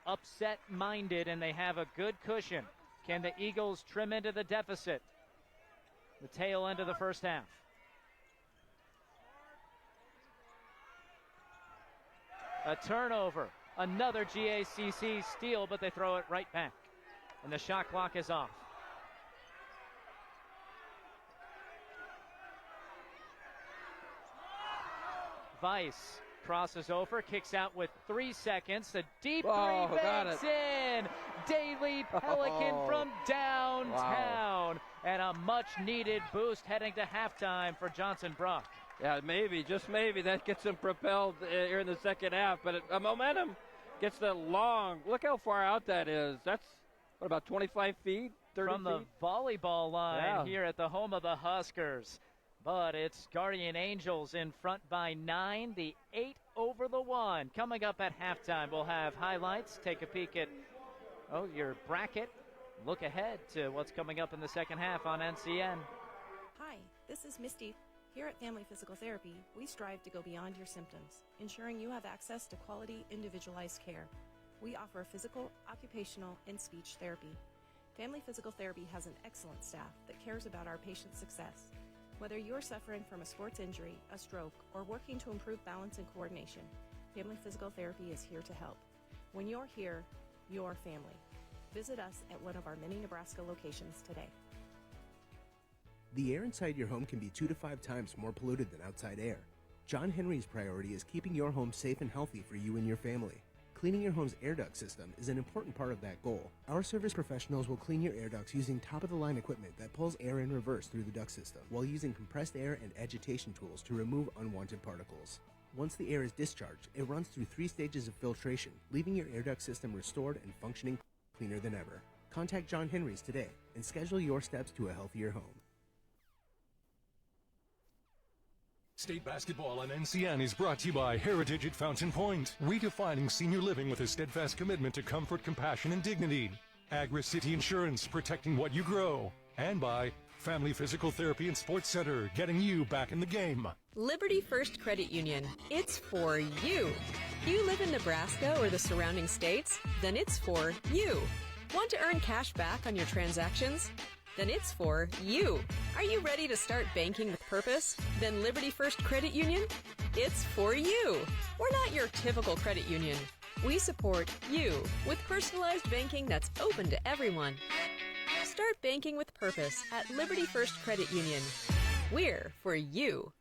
upset-minded, and they have a good cushion. Can the Eagles trim into the deficit? The tail end of the first half. A turnover, another GACC steal, but they throw it right back. And the shot clock is off. Weiss crosses over, kicks out with 3 seconds. A deep three, banks in. Daly Pelican from downtown. Wow. And a much-needed boost heading to halftime for Johnson Brock. Yeah, maybe, just maybe, that gets them propelled here in the second half. But a momentum gets the long, look how far out that is. That's, what, about 25 feet, 30 From the volleyball line here at the home of the Huskers. But it's Guardian Angels in front by 9, the 8 over the 1. Coming up at halftime, we'll have highlights, take a peek at your bracket, look ahead to what's coming up in the second half on NCN. Hi, this is Misty. Here at Family Physical Therapy, we strive to go beyond your symptoms, ensuring you have access to quality, individualized care. We offer physical, occupational, and speech therapy. Family Physical Therapy has an excellent staff that cares about our patients' success. Whether you're suffering from a sports injury, a stroke, or working to improve balance and coordination, Family Physical Therapy is here to help. When you're here, you're family. Visit us at one of our many Nebraska locations today. The air inside your home can be 2 to 5 times more polluted than outside air. John Henry's priority is keeping your home safe and healthy for you and your family. Cleaning your home's air duct system is an important part of that goal. Our service professionals will clean your air ducts using top-of-the-line equipment that pulls air in reverse through the duct system, while using compressed air and agitation tools to remove unwanted particles. Once the air is discharged, it runs through 3 stages of filtration, leaving your air duct system restored and functioning cleaner than ever. Contact John Henry's today and schedule your steps to a healthier home. State basketball on NCN is brought to you by Heritage at Fountain Point, redefining senior living with a steadfast commitment to comfort, compassion, and dignity. Agri-City Insurance, protecting what you grow. And by Family Physical Therapy and Sports Center, getting you back in the game. Liberty First Credit Union. It's for you. You live in Nebraska or the surrounding states? Then it's for you. Want to earn cash back on your transactions? Then it's for you. Are you ready to start banking with purpose? Then Liberty First Credit Union? It's for you. We're not your typical credit union. We support you with personalized banking that's open to everyone. Start banking with purpose at Liberty First Credit Union. We're for you.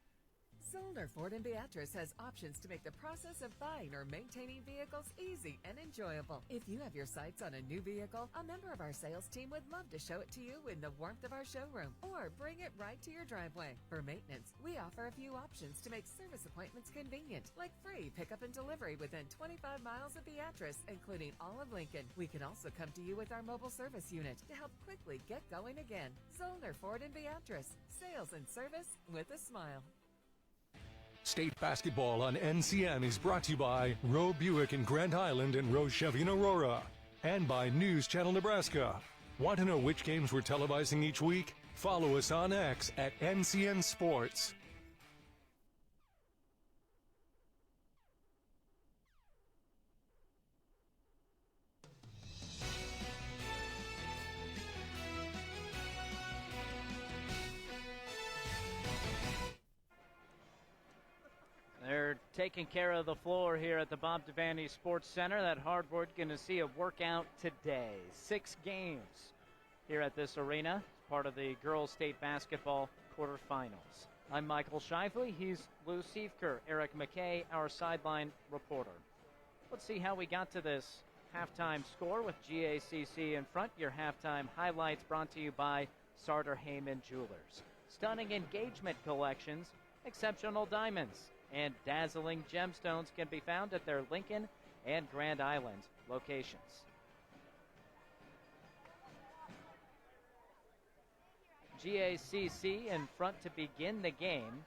Zollner Ford in Beatrice has options to make the process of buying or maintaining vehicles easy and enjoyable. If you have your sights on a new vehicle, a member of our sales team would love to show it to you in the warmth of our showroom or bring it right to your driveway. For maintenance, we offer a few options to make service appointments convenient, like free pickup and delivery within 25 miles of Beatrice, including all of Lincoln. We can also come to you with our mobile service unit to help quickly get going again. Zollner Ford in Beatrice. Sales and service with a smile. State basketball on NCN is brought to you by Roe Buick in Grand Island and Roe Chevy in Aurora. And by News Channel Nebraska. Want to know which games we're televising each week? Follow us on X at NCN Sports. They're taking care of the floor here at the Bob Devaney Sports Center. That hardwood going to see a workout today. 6 games here at this arena, part of the girls' state basketball quarterfinals. I'm Michael Shively. He's Lou Siefker, Eric McKay, our sideline reporter. Let's see how we got to this halftime score with GACC in front. Your halftime highlights brought to you by Sartor Heyman Jewelers. Stunning engagement collections, exceptional diamonds, and dazzling gemstones can be found at their Lincoln and Grand Island locations. GACC in front to begin the game,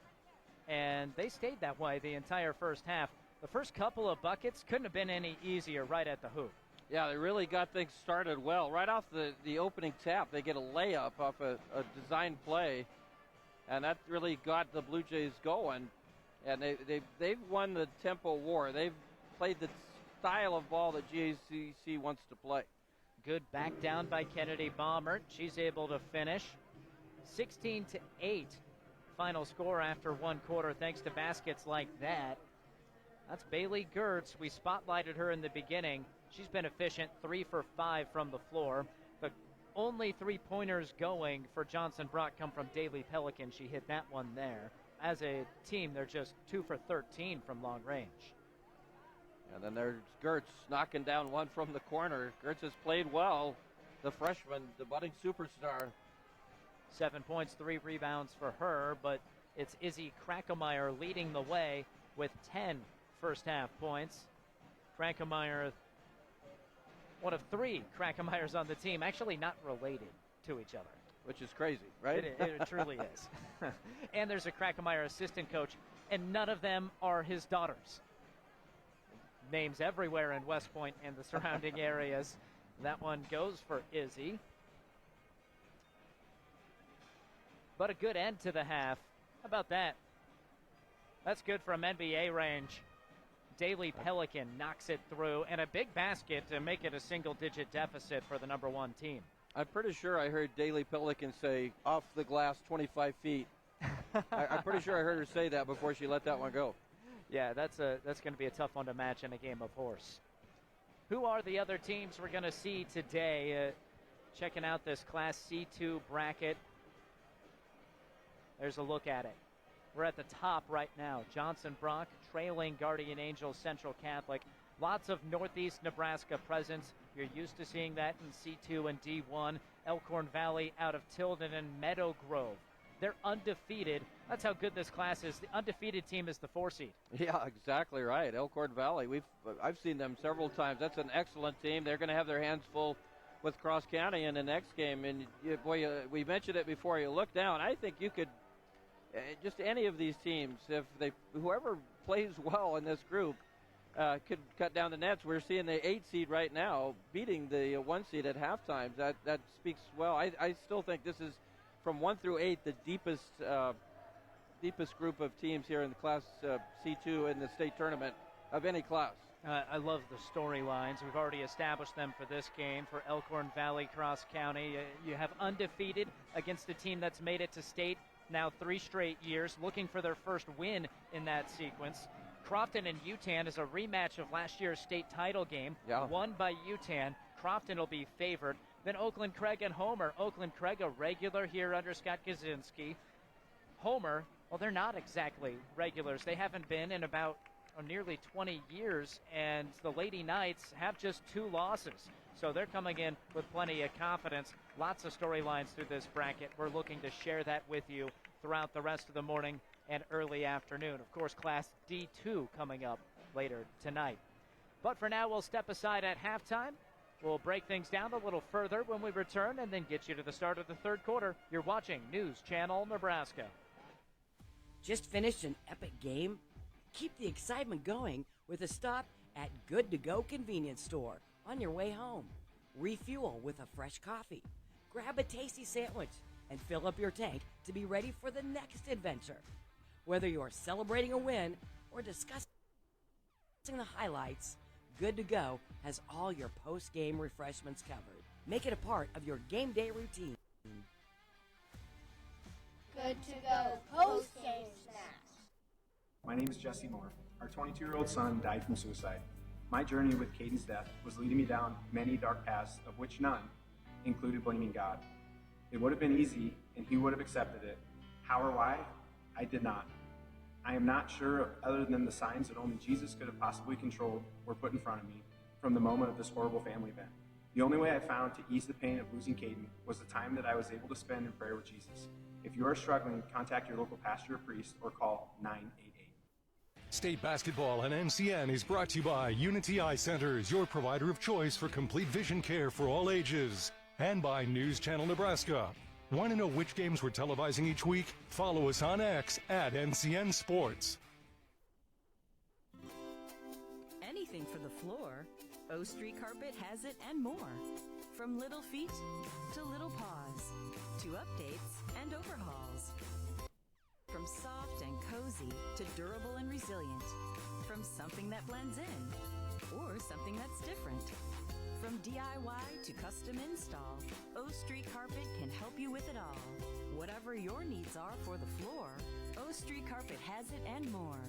and they stayed that way the entire first half. The first couple of buckets couldn't have been any easier right at the hoop. Yeah, they really got things started well. Right off the opening tap, they get a layup off a design play, and that really got the Blue Jays going. And they've won the tempo war. They've played the style of ball that GACC wants to play. Good back down by Kennedy Baumert. She's able to finish. 16-8 final score after one quarter, thanks to baskets like that. That's Bailey Gertz. We spotlighted her in the beginning. She's been efficient, 3 for 5 from the floor. The only 3-pointers going for Johnson Brock come from Daly Pelican. She hit that one there. As a team, they're just 2 for 13 from long range. And then there's Gertz knocking down one from the corner. Gertz has played well. The freshman, the budding superstar. 7 points, 3 rebounds for her, but it's Izzy Krankemeyer leading the way with 10 first half points. Krankemeyer, one of 3 Krankemeyers on the team, actually not related to each other. Which is crazy, right? It truly is. And there's a Krankemeyer assistant coach, and none of them are his daughters. Names everywhere in West Point and the surrounding areas. That one goes for Izzy. But a good end to the half. How about that? That's good from NBA range. Daly Pelican knocks it through, and a big basket to make it a single-digit deficit for the number 1 team. I'm pretty sure I heard Daly Pelican say off the glass 25 feet I'm pretty sure I heard her say that before she let that one go. Yeah, that's going to be a tough one to match in a game of horse. Who are the other teams we're going to see today? Checking out this Class C2 bracket. There's a look at it. We're at the top right now. Johnson Brock trailing Guardian Angels Central Catholic. Lots of Northeast Nebraska presence. You're used to seeing that in C2 and D1. Elkhorn Valley out of Tilden and Meadow Grove. They're undefeated. That's how good this class is. The undefeated team is the 4 seed. Yeah, exactly right. Elkhorn Valley. I've seen them several times. That's an excellent team. They're going to have their hands full with Cross County in the next game. And we mentioned it before. You look down. I think you could just any of these teams, if whoever plays well in this group, could cut down the nets. We're seeing the 8 seed right now beating the 1 seed at halftime. That speaks well. I still think this is, from 1 through 8, the deepest group of teams here in the Class C2 in the state tournament of any class. I love the storylines. We've already established them for this game. For Elkhorn Valley Cross County, you have undefeated against a team that's made it to state now 3 straight years, looking for their first win in that sequence. Crofton and UTAN is a rematch of last year's state title game, won by UTAN. Crofton will be favored. Then Oakland Craig and Homer. Oakland Craig, a regular here under Scott Kaczynski. Homer, well, they're not exactly regulars. They haven't been in about nearly 20 years, and the Lady Knights have just 2 losses. So they're coming in with plenty of confidence. Lots of storylines through this bracket. We're looking to share that with you throughout the rest of the morning and early afternoon. Of course, Class D2 coming up later tonight. But for now, we'll step aside at halftime. We'll break things down a little further when we return and then get you to the start of the third quarter. You're watching News Channel Nebraska. Just finished an epic game? Keep the excitement going with a stop at Good To Go convenience store on your way home. Refuel with a fresh coffee. Grab a tasty sandwich and fill up your tank to be ready for the next adventure. Whether you're celebrating a win or discussing the highlights, Good To Go has all your post-game refreshments covered. Make it a part of your game day routine. Good To Go post-game snacks. My name is Jesse Moore. Our 22-year-old son died from suicide. My journey with Caden's death was leading me down many dark paths, of which none included blaming God. It would have been easy, and he would have accepted it. How or why? I did not. I am not sure, other than the signs that only Jesus could have possibly controlled were put in front of me from the moment of this horrible family event. The only way I found to ease the pain of losing Caden was the time that I was able to spend in prayer with Jesus. If you are struggling, contact your local pastor or priest or call 988. State basketball and NCN is brought to you by Unity Eye Centers, your provider of choice for complete vision care for all ages. And by News Channel Nebraska. Want to know which games we're televising each week? Follow us on X at NCN Sports. Anything for the floor, O Street Carpet has it and more. From little feet to little paws, to updates and overhauls. From soft and cozy to durable and resilient. From something that blends in or something that's different. From DIY to custom install, O Street Carpet can help you with it all. Whatever your needs are for the floor, O Street Carpet has it and more.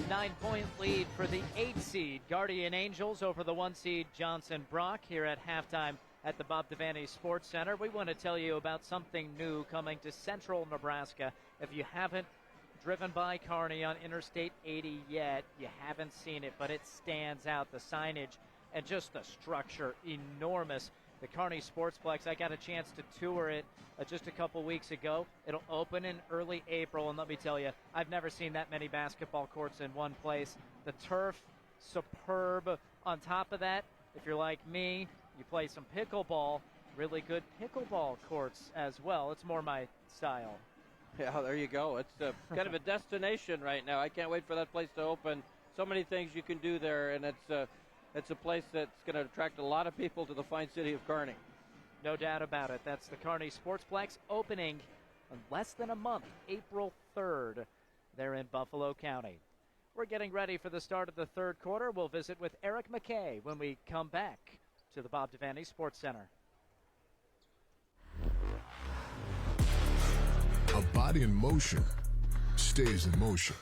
Nine-point lead for the 8 seed Guardian Angels over the 1 seed Johnson Brock here at halftime at the Bob Devaney Sports Center. We want to tell you about something new coming to central Nebraska. If you haven't driven by Kearney on Interstate 80 yet, you haven't seen it, but it stands out. The signage and just the structure, enormous. The Kearney Sportsplex, I got a chance to tour it just a couple weeks ago. It'll open in early April, and let me tell you, I've never seen that many basketball courts in one place. The turf, superb. On top of that, if you're like me, you play some pickleball, really good pickleball courts as well. It's more my style. Yeah, there you go. It's kind of a destination right now. I can't wait for that place to open. So many things you can do there, and it's a place that's going to attract a lot of people to the fine city of Kearney. No doubt about it. That's the Kearney Sportsplex opening in less than a month, April 3rd, there in Buffalo County. We're getting ready for the start of the third quarter. We'll visit with Eric McKay when we come back to the Bob Devaney Sports Center. A body in motion stays in motion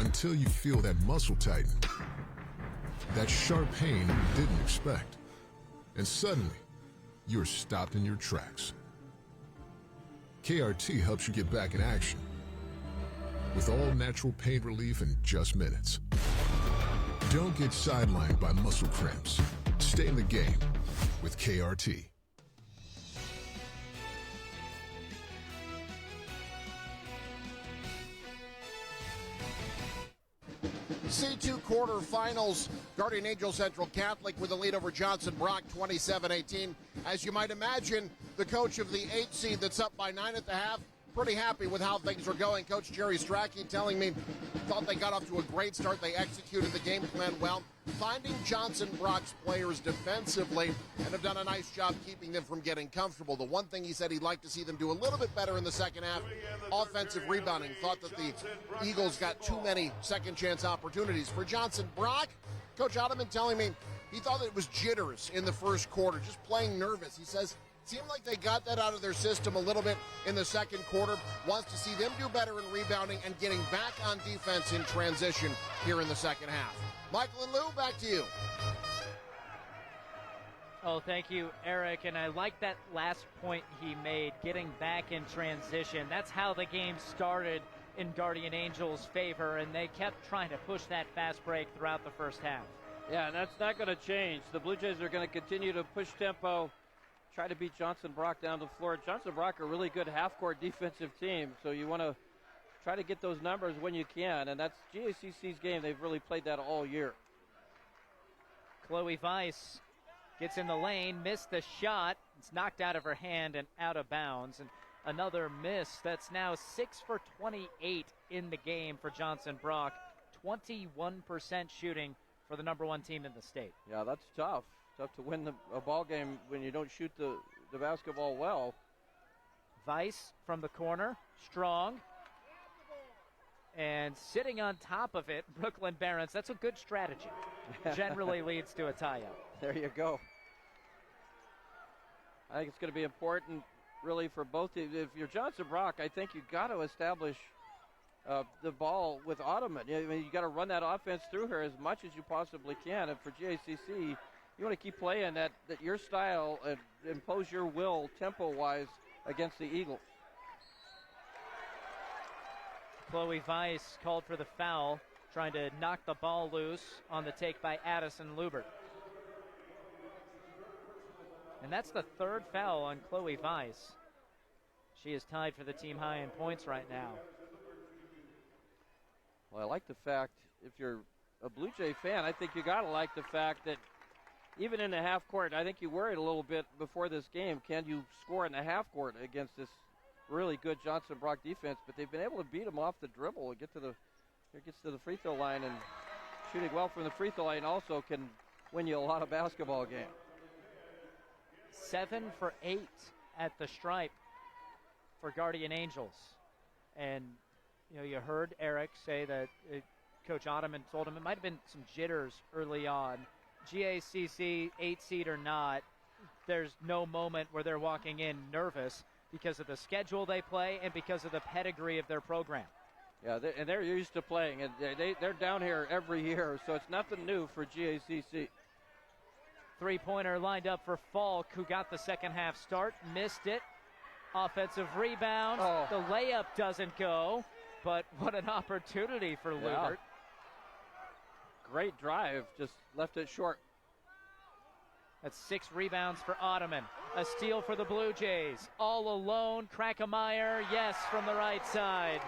until you feel that muscle tighten, that sharp pain you didn't expect, and suddenly you're stopped in your tracks. KRT helps you get back in action with all natural pain relief in just minutes. Don't get sidelined by muscle cramps. Stay in the game with KRT. C2 quarterfinals, Guardian Angel Central Catholic with a lead over Johnson Brock, 27-18. As you might imagine, the coach of the 8 seed that's up by 9 at the half, pretty happy with how things are going. Coach Jerry Strachey telling me thought they got off to a great start. They executed the game plan well, finding Johnson Brock's players defensively and have done a nice job keeping them from getting comfortable. The one thing he said he'd like to see them do a little bit better in the second half, offensive rebounding. Thought that the Eagles got too many second chance opportunities. For Johnson Brock, Coach Ottoman telling me he thought it was jitters in the first quarter, just playing nervous. He says seemed like they got that out of their system a little bit in the second quarter. Wants to see them do better in rebounding and getting back on defense in transition here in the second half. Michael and Lou, back to you. Oh, thank you, Eric. And I like that last point he made, getting back in transition. That's how the game started in Guardian Angels' favor, and they kept trying to push that fast break throughout the first half. Yeah, and that's not going to change. The Blue Jays are going to continue to push tempo, try to beat Johnson Brock down the floor. Johnson Brock, a really good half-court defensive team, so you want to try to get those numbers when you can, and that's GACC's game. They've really played that all year. Chloe Weiss gets in the lane, missed the shot. It's knocked out of her hand and out of bounds, and another miss. That's now 6 for 28 in the game for Johnson Brock. 21% shooting for the number one team in the state. Yeah, that's tough. Tough to win a ball game when you don't shoot the basketball well. Weiss from the corner, strong. And sitting on top of it, Brooklyn Barons. That's a good strategy. Generally leads to a tie-up. There you go. I think it's going to be important, really, for both. If you're Johnson Brock, I think you've got to establish the ball with Ottoman. I mean, you got to run that offense through her as much as you possibly can. And for GACC, you want to keep playing that your style and impose your will tempo-wise against the Eagles. Chloe Weiss called for the foul, trying to knock the ball loose on the take by Addison Lubert. And that's the third foul on Chloe Weiss. She is tied for the team high in points right now. Well, I like the fact, if you're a Blue Jay fan, I think you got to like the fact that even in the half court, I think you worried a little bit before this game. Can you score in the half court against this really good Johnson Brock defense? But they've been able to beat them off the dribble and gets to the free throw line, and shooting well from the free throw line also can win you a lot of basketball games. 7 for 8 at the stripe for Guardian Angels. And, you know, you heard Eric say that Coach Ottoman told him it might have been some jitters early on. GACC, 8 seed or not, there's no moment where they're walking in nervous because of the schedule they play and because of the pedigree of their program. Yeah, they're used to playing, and they're down here every year, so it's nothing new for GACC. Three-pointer lined up for Falk, who got the second half start, missed it. Offensive rebound. Oh. The layup doesn't go, but what an opportunity for Lubert. Great drive, just left it short. That's 6 rebounds for Ottoman. A steal for the Blue Jays. All alone, Krakemeyer, yes, from the right side.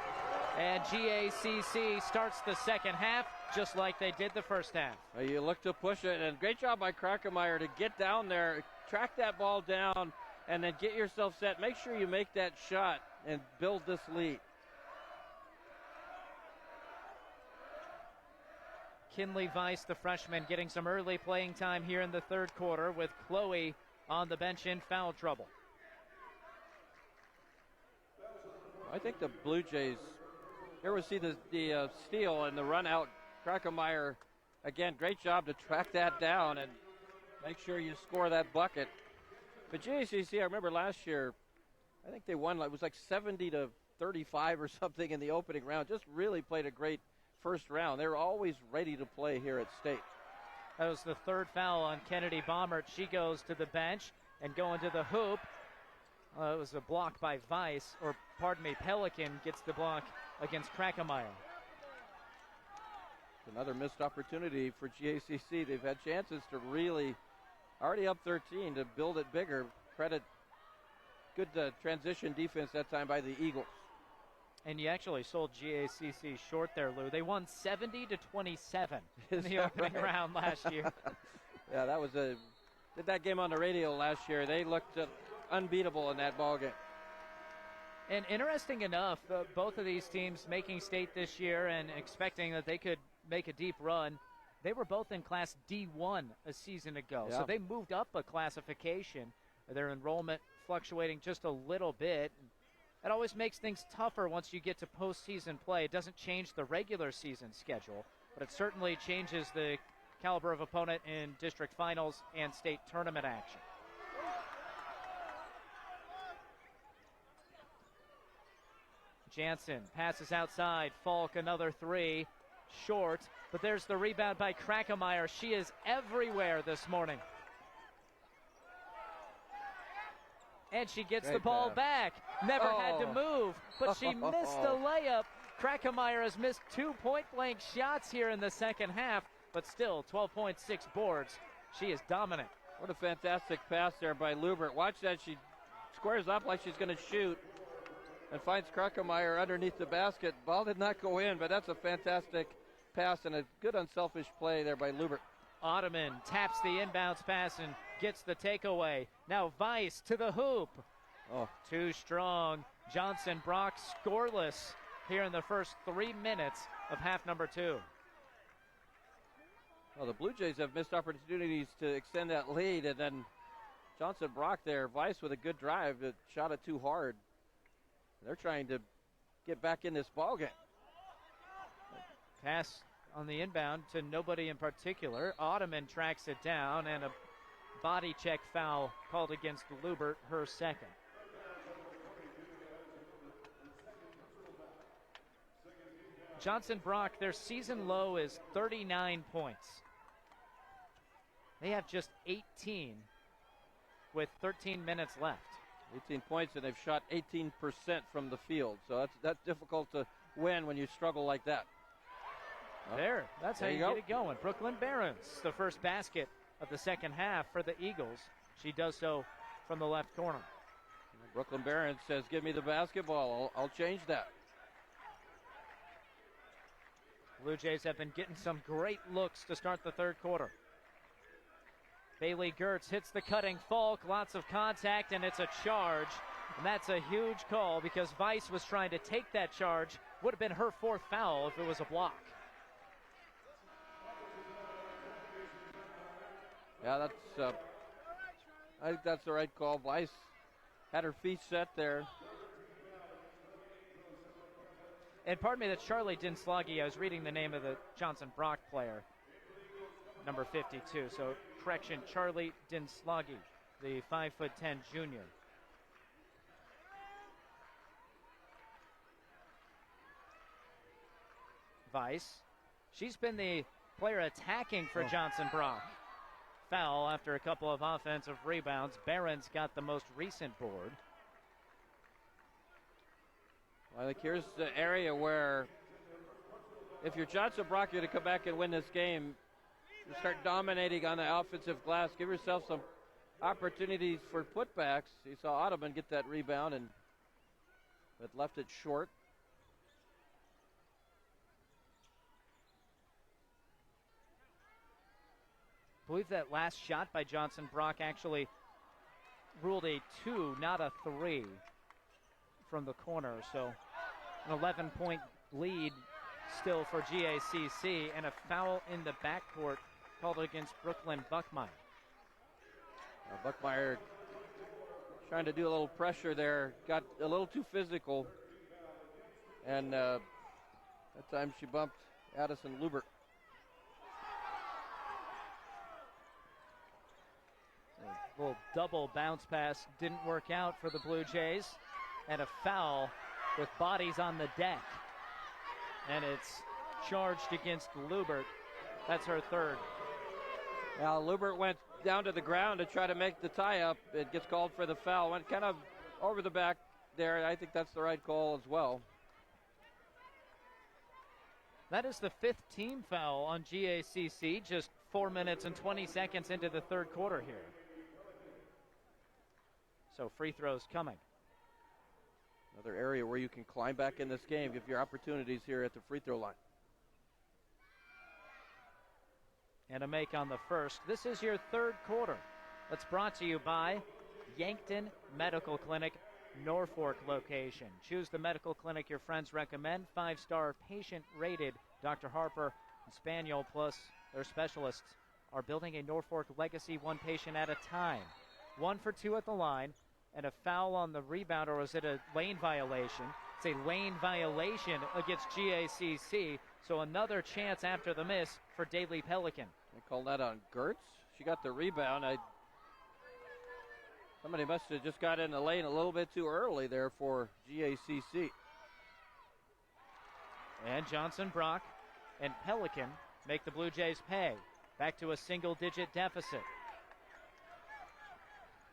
And GACC starts the second half just like they did the first half. You look to push it, and great job by Krakemeyer to get down there, track that ball down, and then get yourself set. Make sure you make that shot and build this lead. Kinley Weiss, the freshman, getting some early playing time here in the third quarter with Chloe on the bench in foul trouble. I think the Blue Jays Here we see the steal and the run out. Krakemeyer, again, great job to track that down and make sure you score that bucket. But GACC, I remember last year, I think they won, it was like 70-35 or something in the opening round. Just really played a great first round. They were always ready to play here at State. That was the third foul on Kennedy Baumert. She goes to the bench and going to the hoop. It was a block by Weiss, or pardon me, Pelican gets the block against Krakemeyer. Another missed opportunity for GACC. They've had chances to really, already up 13, to build it bigger. Credit good transition defense that time by the Eagles. And you actually sold GACC short there, Lou. They won 70-27 in the opening round last year. Yeah, that was did that game on the radio last year. They looked unbeatable in that ballgame. And interesting enough, both of these teams making state this year and expecting that they could make a deep run, they were both in Class D1 a season ago. Yeah. So they moved up a classification. Their enrollment fluctuating just a little bit. It always makes things tougher once you get to postseason play. It doesn't change the regular season schedule, but it certainly changes the caliber of opponent in district finals and state tournament action. Jansen passes outside. Falk another three. Short, but there's the rebound by Krakemeyer. She is everywhere this morning. And she gets the ball back. Never had to move, but she missed the layup. Krakemeyer has missed 2 point-blank shots here in the second half, but still 12.6 boards. She is dominant. What a fantastic pass there by Lubert. Watch that. She squares up like she's going to shoot and finds Krakemeyer underneath the basket. Ball did not go in, but that's a fantastic pass and a good unselfish play there by Lubert. Ottoman taps the inbounds pass and gets the takeaway. Now Weiss to the hoop. Oh, too strong. Johnson Brock scoreless here in the first 3 minutes of half number 2. Well, the Blue Jays have missed opportunities to extend that lead, and then Johnson Brock there, Weiss with a good drive, but shot it too hard. They're trying to get back in this ballgame. Pass on the inbound to nobody in particular. Ottoman tracks it down, and a body check foul called against Lubert, her second. Johnson Brock, their season low is 39 points. They have just 18 with 13 minutes left. 18 points, and they've shot 18% from the field. So that's difficult to win when you struggle like that. That's how you get it going. Brooklyn Barons, the first basket of the second half for the Eagles. She does so from the left corner. Brooklyn Barons says, give me the basketball. I'll change that. Blue Jays have been getting some great looks to start the third quarter. Bailey Gertz hits the cutting Falk, lots of contact, and it's a charge. And that's a huge call because Weiss was trying to take that charge. Would have been her fourth foul if it was a block. Yeah, I think that's the right call. Weiss had her feet set there. And pardon me, that's Charlie Dinslagi. I was reading the name of the Johnson Brock player, number 52. So, correction, Charlie Dinslagi, the 5'10" junior. Weiss, she's been the player attacking for Johnson Brock. Foul after a couple of offensive rebounds. Barron's got the most recent board. I think here's the area where if you're Johnson Brock, you're to come back and win this game. You start dominating on the offensive glass. Give yourself some opportunities for putbacks. You saw Ottoman get that rebound, but left it short. I believe that last shot by Johnson Brock actually ruled a 2, not a 3 from the corner. So an 11-point lead still for GACC, and a foul in the backcourt called against Brooklyn Buckmeyer. Buckmeyer trying to do a little pressure there, got a little too physical, and That time she bumped Addison Lubert. A little double bounce pass didn't work out for the Blue Jays. And a foul with bodies on the deck. And it's charged against Lubert. That's her third. Now Lubert went down to the ground to try to make the tie-up. It gets called for the foul. Went kind of over the back there. I think that's the right call as well. That is the 5th team foul on GACC, just 4 minutes and 20 seconds into the third quarter here. So free throws coming. Another area where you can climb back in this game, give your opportunities here at the free throw line. And a make on the first. This is your third quarter. That's brought to you by Yankton Medical Clinic, Norfolk location. Choose the medical clinic your friends recommend. 5-star patient rated. Dr. Harper and Spaniel plus their specialists are building a Norfolk legacy, one patient at a time. 1 for 2 at the line, and a foul on the rebound, or was it a lane violation? It's a lane violation against GACC, so another chance after the miss for Daly Pelican. They called that on Gertz. She got the rebound. Somebody must have just got in the lane a little bit too early there for GACC. And Johnson Brock and Pelican make the Blue Jays pay. Back to a single-digit deficit.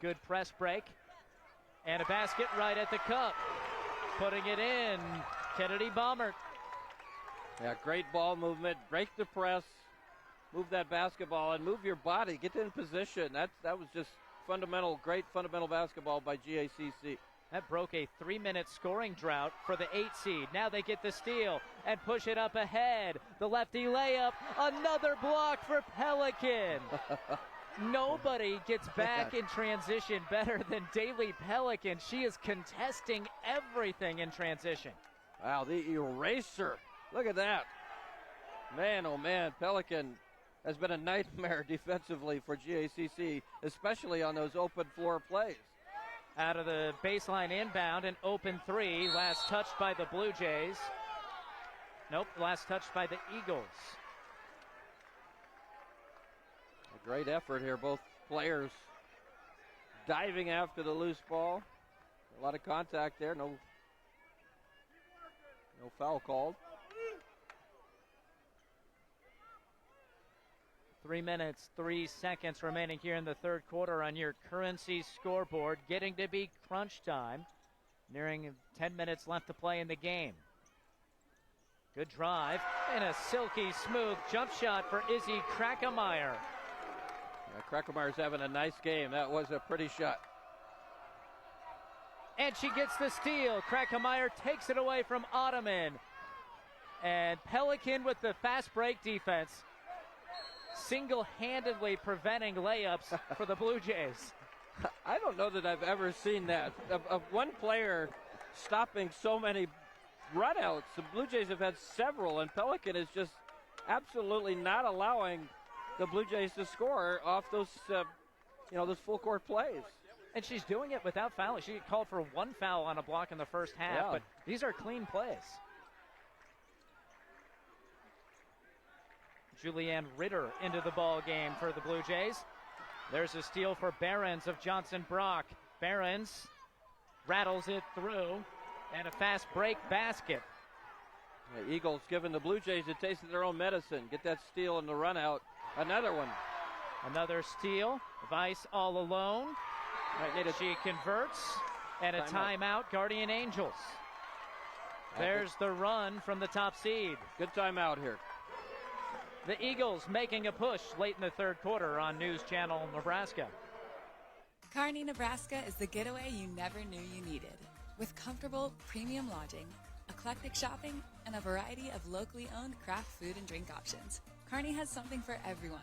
Good press break. And a basket right at the cup. Putting it in, Kennedy Baumert. Yeah, great ball movement. Break the press. Move that basketball and move your body. Get in position. That was just great fundamental basketball by GACC. That broke a 3-minute scoring drought for the 8 seed. Now they get the steal and push it up ahead. The lefty layup, another block for Pelican. Nobody gets back in transition better than Daly Pelican. She is contesting everything in transition. Wow, the eraser. Look at that. Man, oh man, Pelican has been a nightmare defensively for GACC, especially on those open floor plays. Out of the baseline inbound, an open three. Last touched by the Blue Jays. Nope, last touched by the Eagles. A great effort here, both players diving after the loose ball. A lot of contact there, no foul called. 3 minutes, 3 seconds remaining here in the third quarter on your Currency scoreboard. Getting to be crunch time. Nearing 10 minutes left to play in the game. Good drive and a silky smooth jump shot for Izzy Krakemeyer. Yeah, Krakemeyer's having a nice game. That was a pretty shot. And she gets the steal. Krakemeyer takes it away from Ottoman. And Pelican with the fast break defense, single-handedly preventing layups for the Blue Jays. I don't know that I've ever seen that. Of one player stopping so many runouts. The Blue Jays have had several, and Pelican is just absolutely not allowing the Blue Jays to score off those, those full-court plays. And she's doing it without fouling. She called for 1 foul on a block in the first half, but these are clean plays. Julianne Ritter into the ball game for the Blue Jays. There's a steal for Behrens of Johnson Brock. Behrens rattles it through, and a fast break basket. The Eagles giving the Blue Jays a taste of their own medicine. Get that steal in the run out. Another one. Another steal. Vice all alone. She converts, and a timeout, Guardian Angels. There's the run from the top seed. Good timeout here. The Eagles making a push late in the third quarter on News Channel Nebraska. Kearney, Nebraska is the getaway you never knew you needed. With comfortable, premium lodging, eclectic shopping, and a variety of locally owned craft food and drink options, Kearney has something for everyone.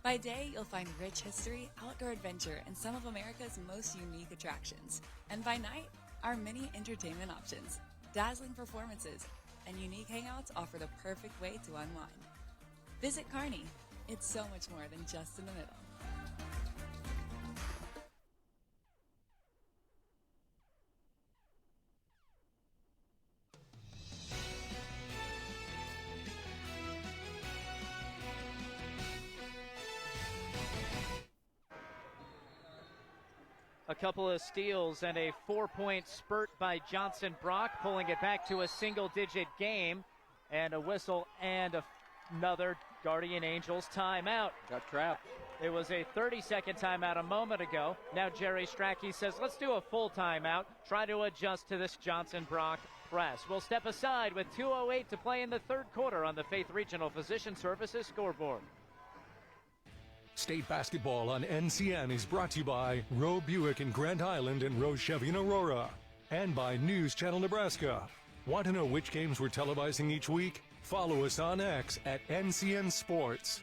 By day, you'll find rich history, outdoor adventure, and some of America's most unique attractions. And by night, our many entertainment options, dazzling performances, and unique hangouts offer the perfect way to unwind. Visit Kearney. It's so much more than just in the middle. couple of steals and a 4-point spurt by Johnson Brock, pulling it back to a single-digit game. And a whistle and another Guardian Angels timeout. Got trapped. It was a 30-second timeout a moment ago. Now Jerry Strachey says, let's do a full timeout. Try to adjust to this Johnson Brock press. We'll step aside with 2:08 to play in the third quarter on the Faith Regional Physician Services scoreboard. State basketball on NCN is brought to you by Roe Buick in Grand Island and Roe Chevy in Aurora. And by News Channel Nebraska. Want to know which games we're televising each week? Follow us on X at NCN Sports.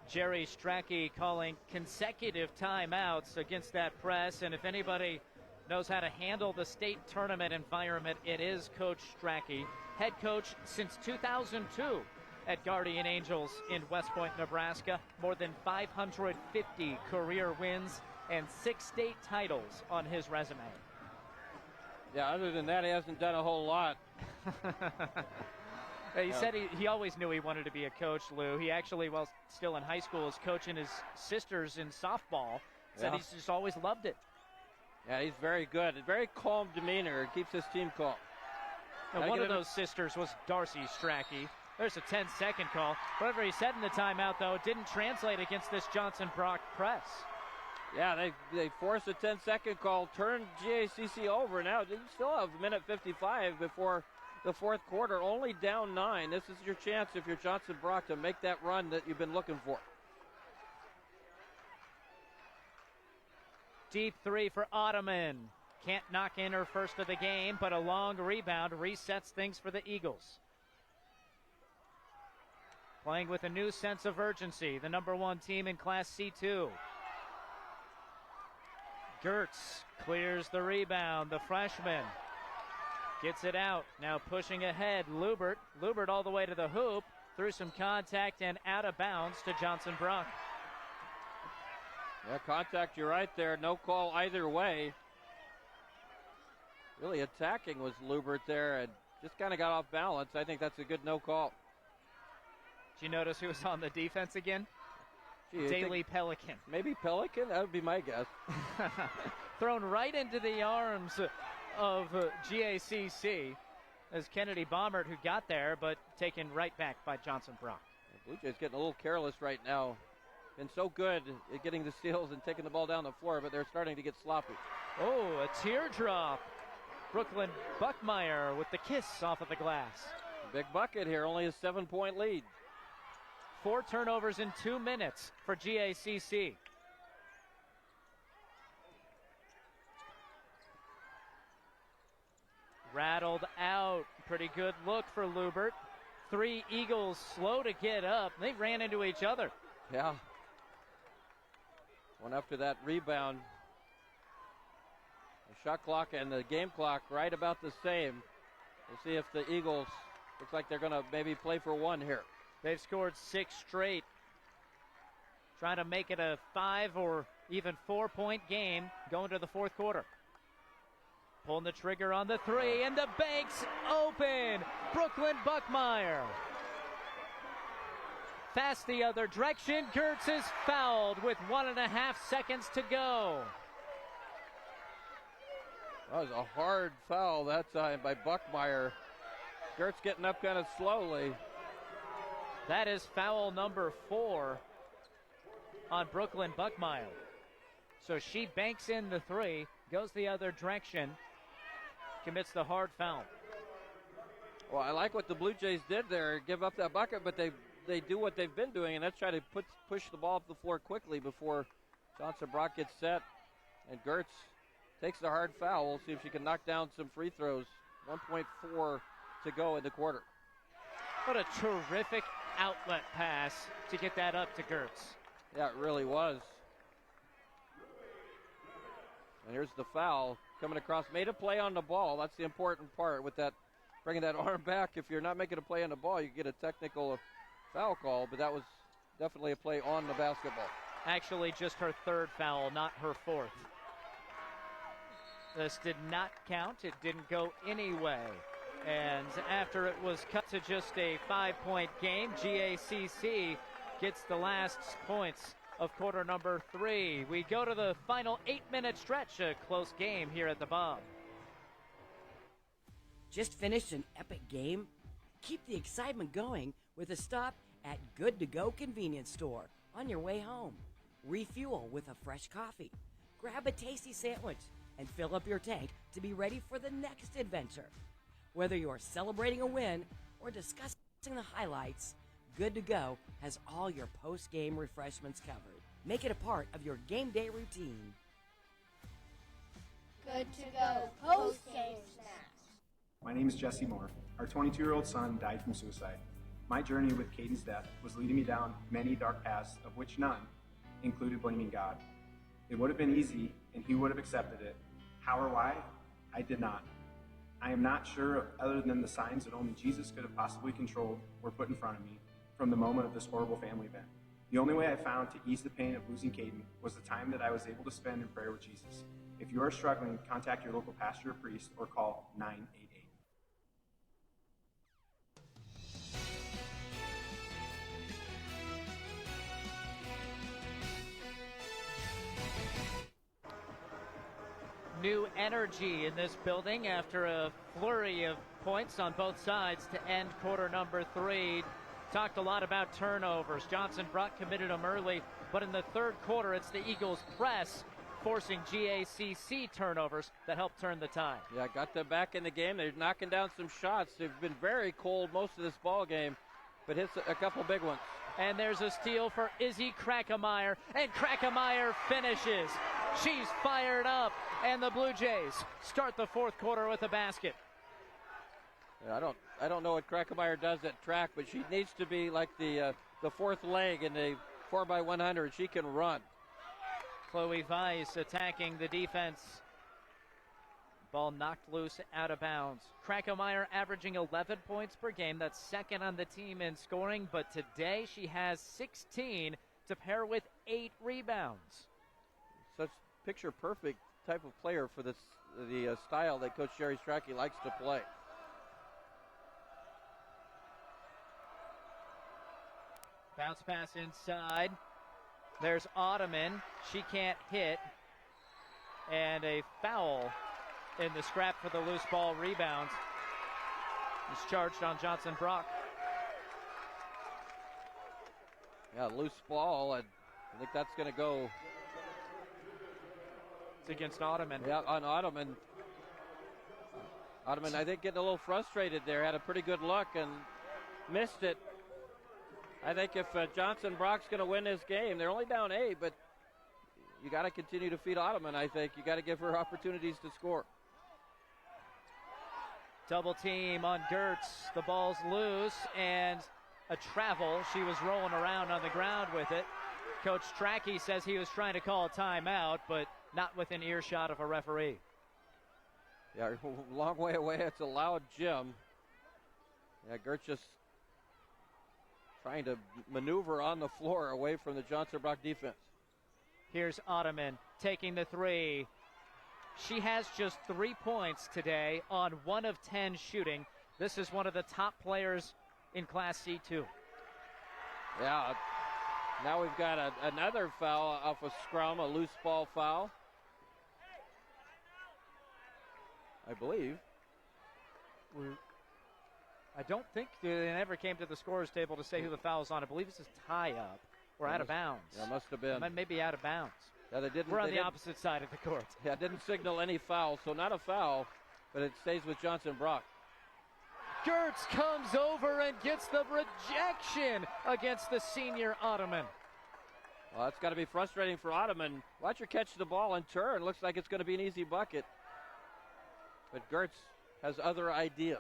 Jerry Strachey calling consecutive timeouts against that press, and if anybody knows how to handle the state tournament environment, it is Coach Strachey, head coach since 2002 at Guardian Angels in West Point, Nebraska. More than 550 career wins and 6 state titles on his resume. Yeah, other than that, he hasn't done a whole lot. He said he always knew he wanted to be a coach, Lou. He actually, while still in high school, is coaching his sisters in softball. Said he's just always loved it. Yeah, he's very good. Very calm demeanor. Keeps his team calm. And one of those sisters was Darcy Strachey. There's a 10-second call. Whatever he said in the timeout, though, it didn't translate against this Johnson Brock press. Yeah, they forced a 10-second call, turned GACC over. Now they still have a minute 55 before the fourth quarter, only down 9. This is your chance if you're Johnson Brock to make that run that you've been looking for. Deep three for Ottoman. Can't knock in her first of the game, but a long rebound resets things for the Eagles. Playing with a new sense of urgency, the #1 team in Class C2. Gertz clears the rebound, the freshman. Gets it out, now pushing ahead, Lubert. Lubert all the way to the hoop, through some contact and out of bounds to Johnson Brock. Yeah, contact, you're right there. No call either way. Really attacking was Lubert there and just kind of got off balance. I think that's a good no call. Did you notice who was on the defense again? Gee, Daily Pelican. Maybe Pelican? That would be my guess. Thrown right into the arms of GACC as Kennedy Baumert, who got there, but taken right back by Johnson Brock. Blue Jays getting a little careless right now. Been so good at getting the steals and taking the ball down the floor, but they're starting to get sloppy. Oh, a teardrop. Brooklyn Buckmeyer with the kiss off of the glass. Big bucket here, only a 7-point lead. 4 turnovers in 2 minutes for GACC. Rattled out. Pretty good look for Lubert. 3 Eagles slow to get up. They ran into each other. Yeah. One after that rebound. The shot clock and the game clock right about the same. We'll see if the Eagles, looks like they're going to maybe play for 1 here. They've scored 6 straight. Trying to make it a 5 or even 4-point game going to the fourth quarter. Pulling the trigger on the 3, and the bank's open. Brooklyn Buckmeyer. Fast the other direction. Gertz is fouled with 1.5 seconds to go. That was a hard foul that time by Buckmeyer. Gertz getting up kind of slowly. That is foul number 4 on Brooklyn Buckmeyer. So she banks in the 3, goes the other direction, commits the hard foul. Well, I like what the Blue Jays did there, give up that bucket, but they do what they've been doing, and that's try to push the ball up the floor quickly before Johnson Brock gets set. And Gertz takes the hard foul. We'll see if she can knock down some free throws. 1.4 to go in the quarter. What a terrific outlet pass to get that up to Gertz. Yeah, it really was. And here's the foul coming across. Made a play on the ball. That's the important part with that, bringing that arm back. If you're not making a play on the ball, you get a technical foul call, but that was definitely a play on the basketball. Actually, just her 3rd foul, not her 4th. This did not count. It didn't go anyway. And after it was cut to just a 5-point game, GACC gets the last points of quarter number 3. We go to the final 8-minute stretch, a close game here at the Bob. Just finished an epic game? Keep the excitement going with a stop at Good To Go convenience store on your way home. Refuel with a fresh coffee. Grab a tasty sandwich and fill up your tank to be ready for the next adventure. Whether you're celebrating a win or discussing the highlights, Good To Go has all your post-game refreshments covered. Make it a part of your game day routine. Good To Go post-game snacks. My name is Jesse Moore. Our 22-year-old son died from suicide. My journey with Caden's death was leading me down many dark paths, of which none included blaming God. It would have been easy, and he would have accepted it. How or why? I did not. I am not sure, other than the signs that only Jesus could have possibly controlled were put in front of me from the moment of this horrible family event. The only way I found to ease the pain of losing Caden was the time that I was able to spend in prayer with Jesus. If you are struggling, contact your local pastor or priest or call 988. New energy in this building after a flurry of points on both sides to end quarter number 3. Talked a lot about turnovers. Johnson Brock committed them early, but in the third quarter, it's the Eagles' press forcing GACC turnovers that help turn the tide. Yeah, got them back in the game. They're knocking down some shots. They've been very cold most of this ball game, but hits a couple big ones. And there's a steal for Izzy Krackemeyer, and Krackemeyer finishes. She's fired up, and the Blue Jays start the fourth quarter with a basket. Yeah, I don't know what Krackemeyer does at track, but she needs to be like the fourth leg in the 4x100. She can run. Chloe Weiss attacking the defense. Ball knocked loose out of bounds. Krackemeyer averaging 11 points per game. That's second on the team in scoring, but today she has 16 to pair with 8 rebounds. Such picture-perfect type of player for the style that Coach Jerry Strachey likes to play. Bounce pass inside. There's Ottoman. She can't hit. And a foul in the scrap for the loose ball rebound is charged on Johnson Brock. Yeah, loose ball, and I think that's going to go. It's against Ottoman. Yeah, on Ottoman. Ottoman, I think, getting a little frustrated there. Had a pretty good look and missed it. I think if Johnson Brock's going to win this game, they're only down 8, but you got to continue to feed Ottoman, I think. You got to give her opportunities to score. Double team on Gertz. The ball's loose and a travel. She was rolling around on the ground with it. Coach Strachey says he was trying to call a timeout, but not within earshot of a referee. Yeah, long way away. It's a loud gym. Yeah, Gertz just trying to maneuver on the floor away from the Johnson Brock defense. Here's Ottoman taking the 3. She has just 3 points today on 1 of 10 shooting. This is one of the top players in Class C2. Yeah, now we've got another foul off a scrum, a loose ball foul, I believe. I don't think they ever came to the scorer's table to say who the foul's on. I believe this is tie-up or out of bounds. Yeah, must have been. Maybe out of bounds. Yeah, they didn't. We're on the opposite side of the court. Yeah, didn't signal any foul, so not a foul, but it stays with Johnson Brock. Gertz comes over and gets the rejection against the senior Ottoman. Well, that's got to be frustrating for Ottoman. Watch her catch the ball and turn. Looks like it's going to be an easy bucket. But Gertz has other ideas.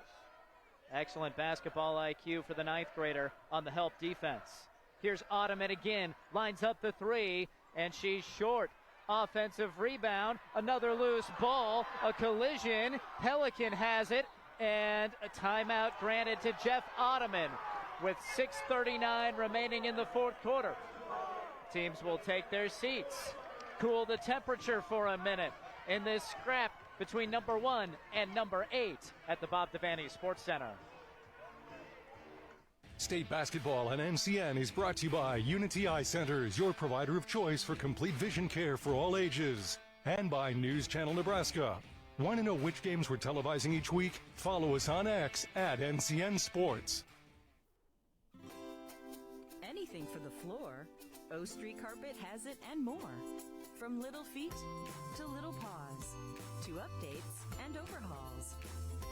Excellent basketball IQ for the 9th grader on the help defense. Here's Ottoman again, lines up the 3, and she's short. Offensive rebound, another loose ball, a collision. Pelican has it, and a timeout granted to Jeff Ottoman with 6:39 remaining in the fourth quarter. Teams will take their seats, cool the temperature for a minute in this scrap between number 1 and number 8 at the Bob Devaney Sports Center. State basketball on NCN is brought to you by Unity Eye Centers, your provider of choice for complete vision care for all ages. And by News Channel Nebraska. Want to know which games we're televising each week? Follow us on X at NCN Sports. Anything for the floor, O Street Carpet has it and more. From little feet to little paws, to updates and overhauls.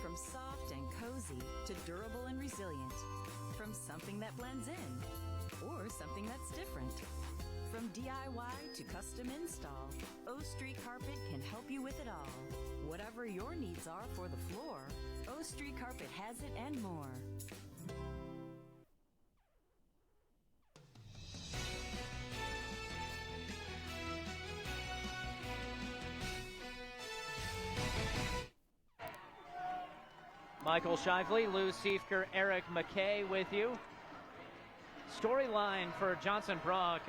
From soft and cozy to durable and resilient. From something that blends in or something that's different. From DIY to custom install, O Street Carpet can help you with it all. Whatever your needs are for the floor, O Street Carpet has it and more. Michael Shively, Lou Siefker, Eric McKay with you. Storyline for Johnson Brock.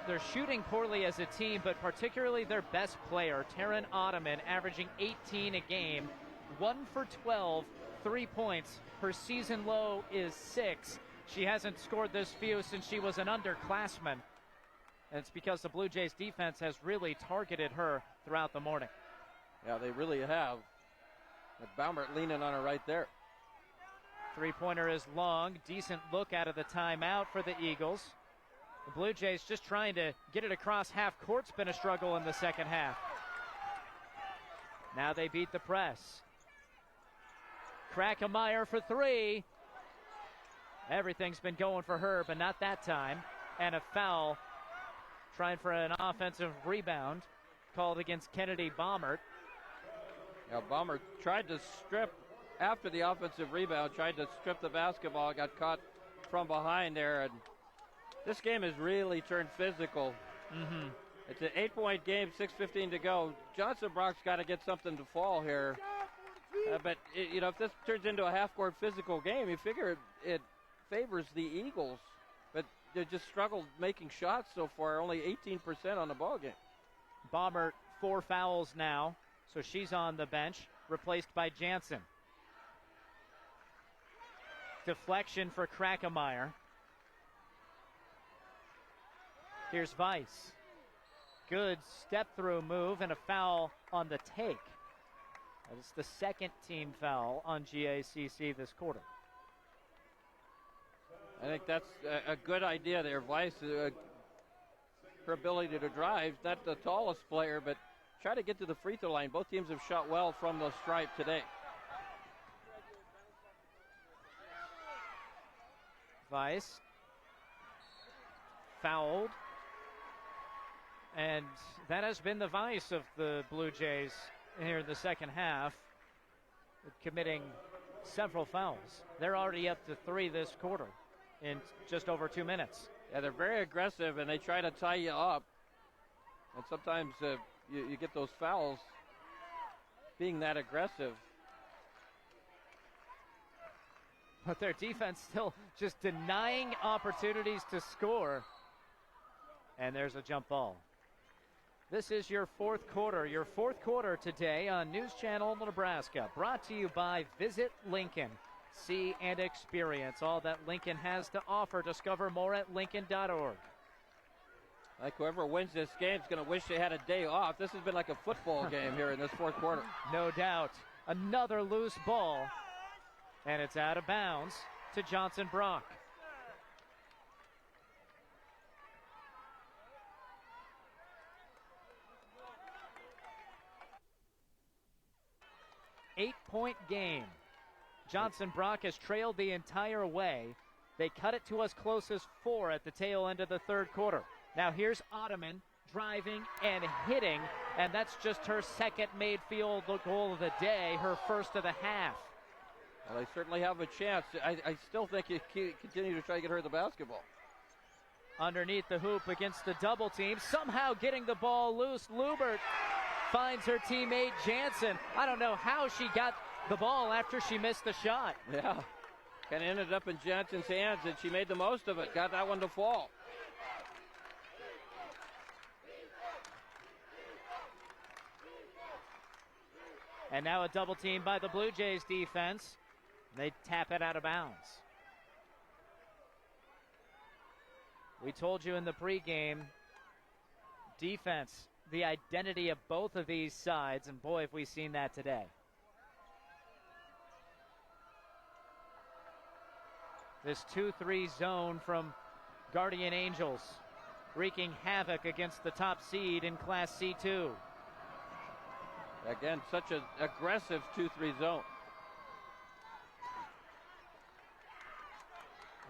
They're shooting poorly as a team, but particularly their best player, Taryn Ottoman, averaging 18 a game, 1 for 12, 3 points. Her season low is 6. She hasn't scored this few since she was an underclassman. And it's because the Blue Jays defense has really targeted her throughout the morning. Yeah, they really have. Baumert leaning on her right there. Three-pointer is long. Decent look out of the timeout for the Eagles. The Blue Jays just trying to get it across half court's been a struggle in the second half. Now they beat the press. Krakemeyer for 3. Everything's been going for her, but not that time. And a foul trying for an offensive rebound called against Kennedy Baumert. Yeah, Baumert tried to strip after the offensive rebound, tried to strip the basketball, got caught from behind there, and this game has really turned physical. It's an 8-point game, 6:15 to go. Johnson Brock's got to get something to fall here. But if this turns into a half-court physical game, you figure it favors the Eagles. But they just struggled making shots so far, only 18% on the ball game. Baumert, 4 fouls now, so she's on the bench, replaced by Jansen. Deflection for Krakemeyer. Here's Weiss. Good step-through move and a foul on the take. That is the second team foul on GACC this quarter. I think that's a good idea there. Weiss, her ability to drive, not the tallest player, but try to get to the free throw line. Both teams have shot well from the stripe today. Weiss fouled. And that has been the vice of the Blue Jays here in the second half, committing several fouls. They're already up to 3 this quarter in just over 2 minutes. Yeah, they're very aggressive, and they try to tie you up. And sometimes you get those fouls being that aggressive. But their defense still just denying opportunities to score. And there's a jump ball. This is your fourth quarter today on News Channel Nebraska. Brought to you by Visit Lincoln. See and experience all that Lincoln has to offer. Discover more at Lincoln.org. Like whoever wins this game is going to wish they had a day off. This has been like a football game here in this fourth quarter. No doubt. Another loose ball. And it's out of bounds to Johnson Brock. Eight-point game. Johnson Brock has trailed the entire way. They cut it to as close as 4 at the tail end of the third quarter. Now here's Ottoman driving and hitting, and that's just her second made field goal of the day, her first of the half. Well, they certainly have a chance. I still think you continue to try to get her the basketball. Underneath the hoop against the double team, somehow getting the ball loose. Lubert finds her teammate Jansen. I don't know how she got the ball after she missed the shot. Yeah, kind of ended up in Jansen's hands, and she made the most of it. Got that one to fall. And now a double team by the Blue Jays defense. They tap it out of bounds. We told you in the pregame, defense, the identity of both of these sides, and boy, have we seen that today. This 2-3 zone from Guardian Angels, wreaking havoc against the top seed in Class C2. Again, such an aggressive 2-3 zone.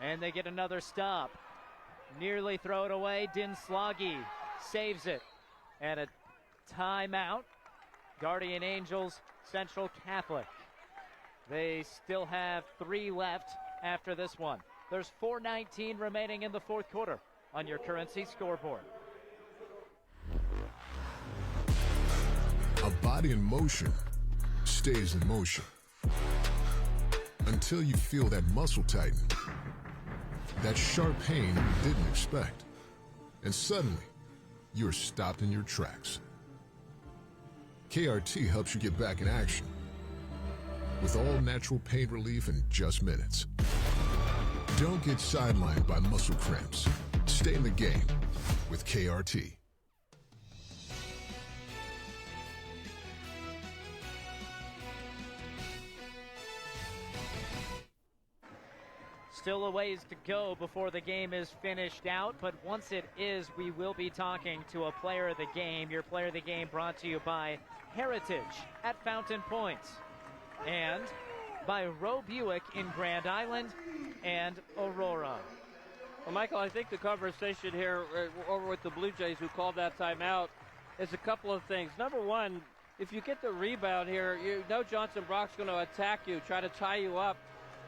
And they get another stop. Nearly throw it away. Dinslagi saves it. And a timeout. Guardian Angels, Central Catholic. They still have 3 left after this one. There's 4:19 remaining in the fourth quarter on your Currency scoreboard. A body in motion stays in motion until you feel that muscle tighten, that sharp pain you didn't expect, and suddenly you're stopped in your tracks. KRT helps you get back in action with all natural pain relief in just minutes. Don't get sidelined by muscle cramps. Stay in the game with KRT. Still a ways to go before the game is finished out, but once it is, we will be talking to a player of the game. Your player of the game brought to you by Heritage at Fountain Point and by Roe Buick in Grand Island and Aurora. Well, Michael, I think the conversation here over with the Blue Jays who called that timeout is a couple of things. Number one, if you get the rebound here, you know Johnson Brock's going to attack you, try to tie you up.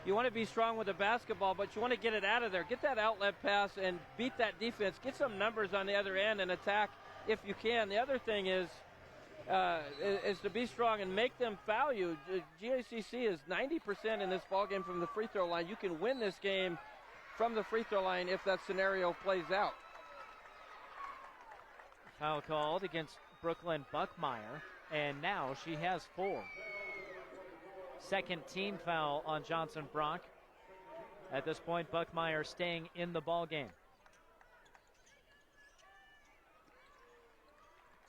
You want to be strong with the basketball, but you want to get it out of there. Get that outlet pass and beat that defense. Get some numbers on the other end and attack if you can. The other thing is to be strong and make them foul you. GACC is 90% in this ballgame from the free throw line. You can win this game from the free throw line if that scenario plays out. Foul called against Brooklyn Buckmeyer, and now she has 4. Second team foul on Johnson Brock. At this point, Buckmeyer staying in the ball game.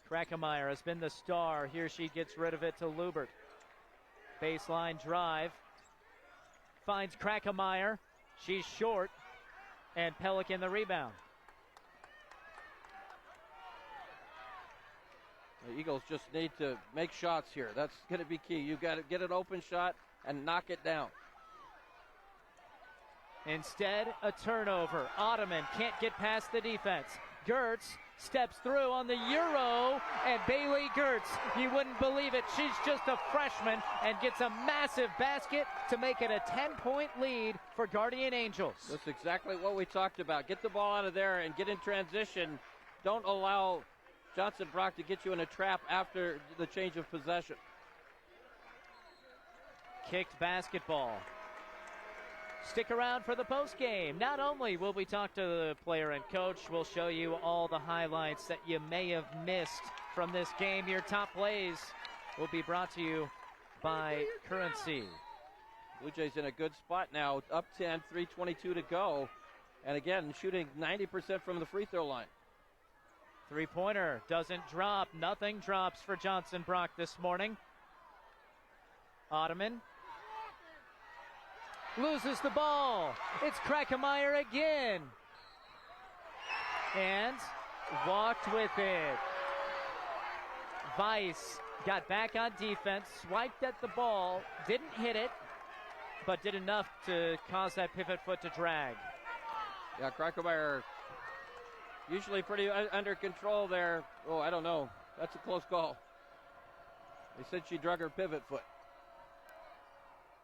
Krackemeyer has been the star. Here she gets rid of it to Lubert. Baseline drive. Finds Krackemeyer. She's short. And Pelican the rebound. The Eagles just need to make shots here. That's going to be key. You've got to get an open shot and knock it down. Instead, a turnover. Ottoman can't get past the defense. Gertz steps through on the Euro, and Bailey Gertz, you wouldn't believe it. She's just a freshman and gets a massive basket to make it a 10-point lead for Guardian Angels. That's exactly what we talked about. Get the ball out of there and get in transition. Don't allow Johnson Brock to get you in a trap after the change of possession. Kicked basketball. Stick around for the post game. Not only will we talk to the player and coach, we'll show you all the highlights that you may have missed from this game. Your top plays will be brought to you by Currency. Blue Jays in a good spot now, up 10, 3:22 to go. And again, shooting 90% from the free throw line. Three-pointer doesn't drop. Nothing drops for Johnson Brock this morning. Ottoman loses the ball. It's Krackemeyer again. And walked with it. Weiss got back on defense, swiped at the ball, didn't hit it, but did enough to cause that pivot foot to drag. Yeah, Krackemeyer usually pretty under control there. Oh, I don't know. That's a close call. They said she drug her pivot foot.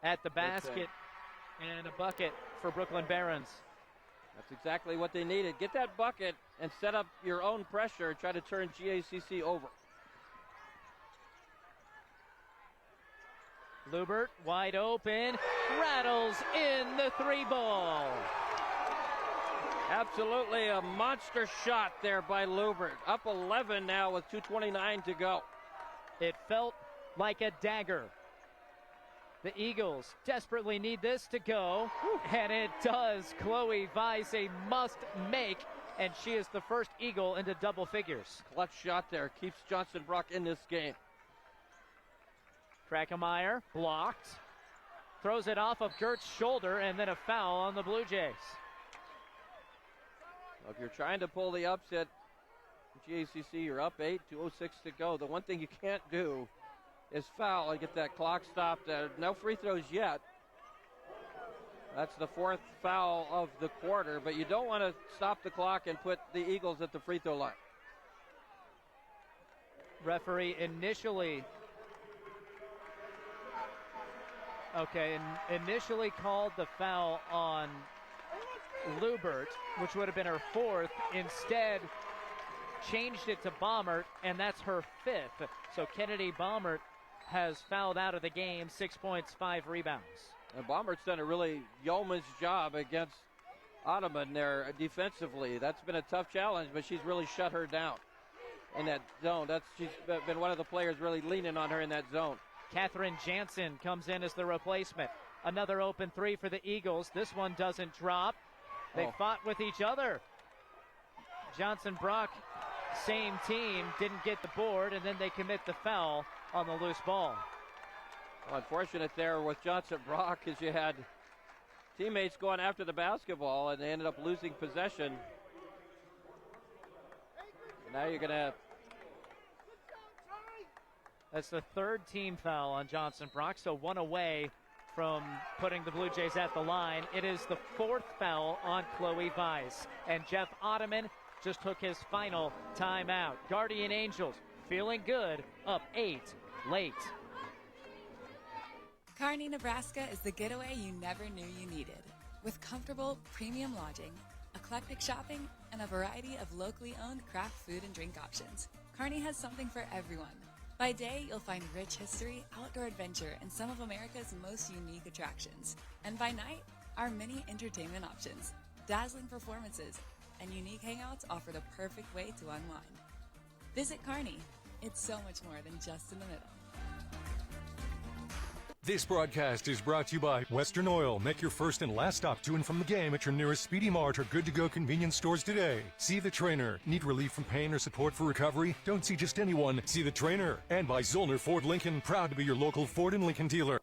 At the basket and a bucket for Brooklyn Barons. That's exactly what they needed. Get that bucket and set up your own pressure. Try to turn GACC over. Lubert wide open, rattles in the 3-ball. Absolutely a monster shot there by Lubert. Up 11 now with 2:29 to go. It felt like a dagger. The Eagles desperately need this to go, and it does. Chloe Weiss, a must-make, and she is the first Eagle into double figures. Clutch shot there. Keeps Johnson Brock in this game. Krackemeyer blocked. Throws it off of Gert's shoulder, and then a foul on the Blue Jays. Well, if you're trying to pull the upset, GACC, you're up 8, 2:06 to go. The one thing you can't do is foul and get that clock stopped. No free throws yet. That's the 4th foul of the quarter, but you don't want to stop the clock and put the Eagles at the free throw line. Referee initially called the foul on Lubert, which would have been her 4th. Instead, changed it to Baumert, and that's her 5th. So Kennedy Baumert has fouled out of the game, 6 points, 5 rebounds. And Baumert's done a really yeoman's job against Ottoman there defensively. That's been a tough challenge, but she's really shut her down in that zone. She's been one of the players really leaning on her in that zone. Katherine Jansen comes in as the replacement. Another open 3 for the Eagles. This one doesn't drop. They fought with each other. Johnson Brock, same team, didn't get the board, and then they commit the foul on the loose ball. Well, unfortunate there with Johnson Brock is you had teammates going after the basketball, and they ended up losing possession. And now you're going to... That's the 3rd team foul on Johnson Brock, so 1 away from putting the Blue Jays at the line. It is the 4th foul on Chloe Weiss. And Jeff Ottoman just took his final timeout. Guardian Angels feeling good, up 8 late. Kearney, Nebraska is the getaway you never knew you needed. With comfortable, premium lodging, eclectic shopping, and a variety of locally owned craft food and drink options, Kearney has something for everyone. By day, you'll find rich history, outdoor adventure, and some of America's most unique attractions. And by night, our many entertainment options, dazzling performances, and unique hangouts offer the perfect way to unwind. Visit Kearney. It's so much more than just in the middle. This broadcast is brought to you by Western Oil. Make your first and last stop to and from the game at your nearest Speedy Mart or Good to Go convenience stores today. See the trainer. Need relief from pain or support for recovery? Don't see just anyone. See the trainer. And by Zollner Ford Lincoln. Proud to be your local Ford and Lincoln dealer.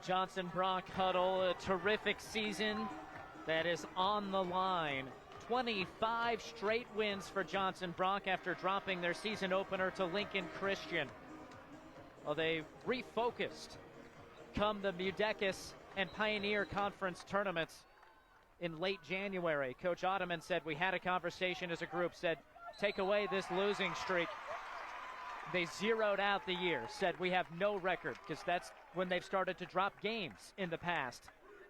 Johnson Brock huddle, a terrific season that is on the line. 25 straight wins for Johnson Brock after dropping their season opener to Lincoln Christian. Well, they refocused come the Mudecas and Pioneer Conference tournaments in late January. Coach Ottoman said, we had a conversation as a group, said, take away this losing streak. They zeroed out the year, said we have no record, because that's when they've started to drop games in the past.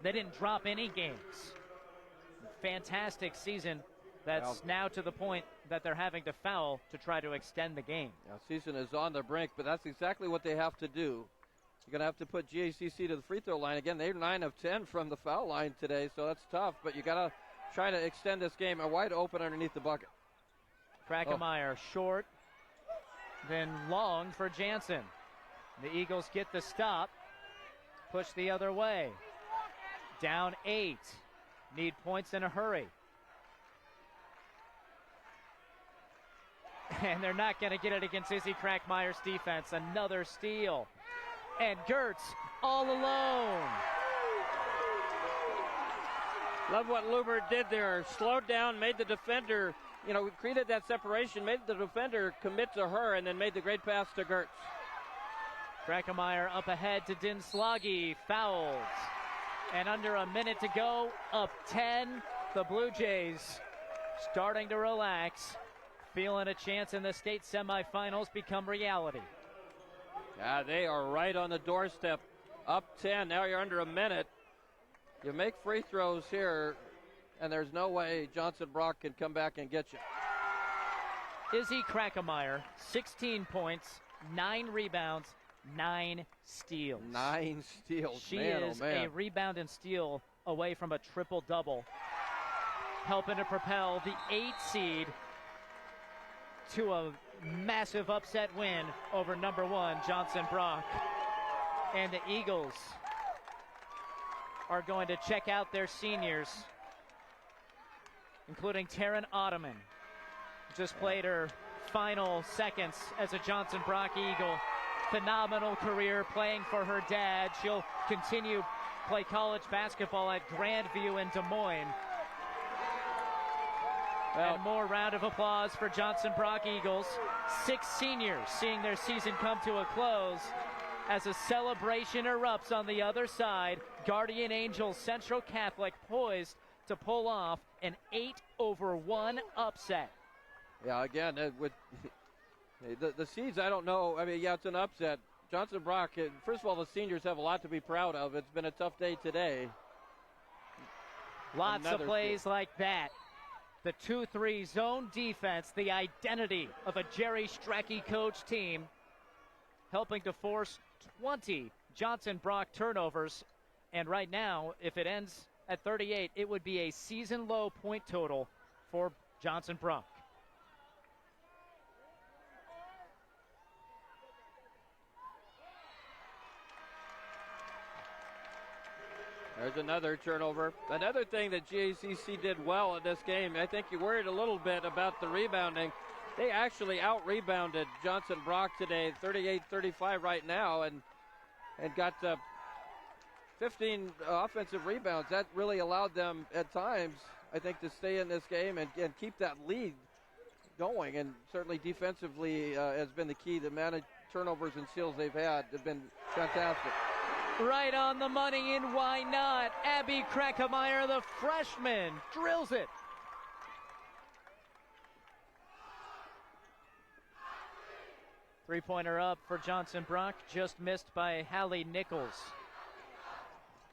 They didn't drop any games. Fantastic season that's now to the point that they're having to foul to try to extend the game. Now, season is on the brink, but that's exactly what they have to do. You're going to have to put GACC to the free throw line. Again, they're 9 of 10 from the foul line today, so that's tough, but you got to try to extend this game. A wide open underneath the bucket. Krackemeyer short, then long for Jansen. The Eagles get the stop, push the other way. Down 8. Need points in a hurry. And they're not going to get it against Izzy Krackkemeyer's defense. Another steal. And Gertz all alone. Love what Lubert did there. Slowed down, made the defender, created that separation, made the defender commit to her, and then made the great pass to Gertz. Krackemeyer up ahead to Dinslagi. Fouls. And under a minute to go, up 10. The Blue Jays starting to relax, feeling a chance in the state semifinals become reality. Yeah, they are right on the doorstep. Up 10. Now you're under a minute. You make free throws here, and there's no way Johnson Brock can come back and get you. Izzy Krackemeyer, 16 points, 9 rebounds, 9 steals. 9 steals. She man, is oh man. a rebound and steal away from a triple-double, helping to propel the 8 seed to a massive upset win over number 1 Johnson Brock. And the Eagles are going to check out their seniors, including Taryn Ottoman, just played her final seconds as a Johnson Brock Eagle. Phenomenal career playing for her dad. She'll continue play college basketball at Grandview in Des Moines. And more round of applause for Johnson Brock Eagles. 6 seniors seeing their season come to a close as a celebration erupts on the other side. Guardian Angels Central Catholic poised to pull off an 8-1 upset. Yeah, again, with the seeds, I don't know. I mean, yeah, it's an upset. Johnson Brock, first of all, the seniors have a lot to be proud of. It's been a tough day today. Lots of plays like that. The 2-3 zone defense, the identity of a Jerry Strecky coach team, helping to force 20 Johnson Brock turnovers. And right now, if it ends at 38, it would be a season-low point total for Johnson Brock. There's another turnover. Another thing that GACC did well in this game, I think you worried a little bit about the rebounding. They actually out-rebounded Johnson Brock today, 38-35 right now, and got 15 offensive rebounds. That really allowed them at times, I think, to stay in this game and keep that lead going. And certainly defensively has been the key. The amount of turnovers and steals they've had have been fantastic. Right on the money, and why not? Abby Kreckemeyer, the freshman, drills it. Three-pointer up for Johnson Brock, just missed by Hallie Nichols.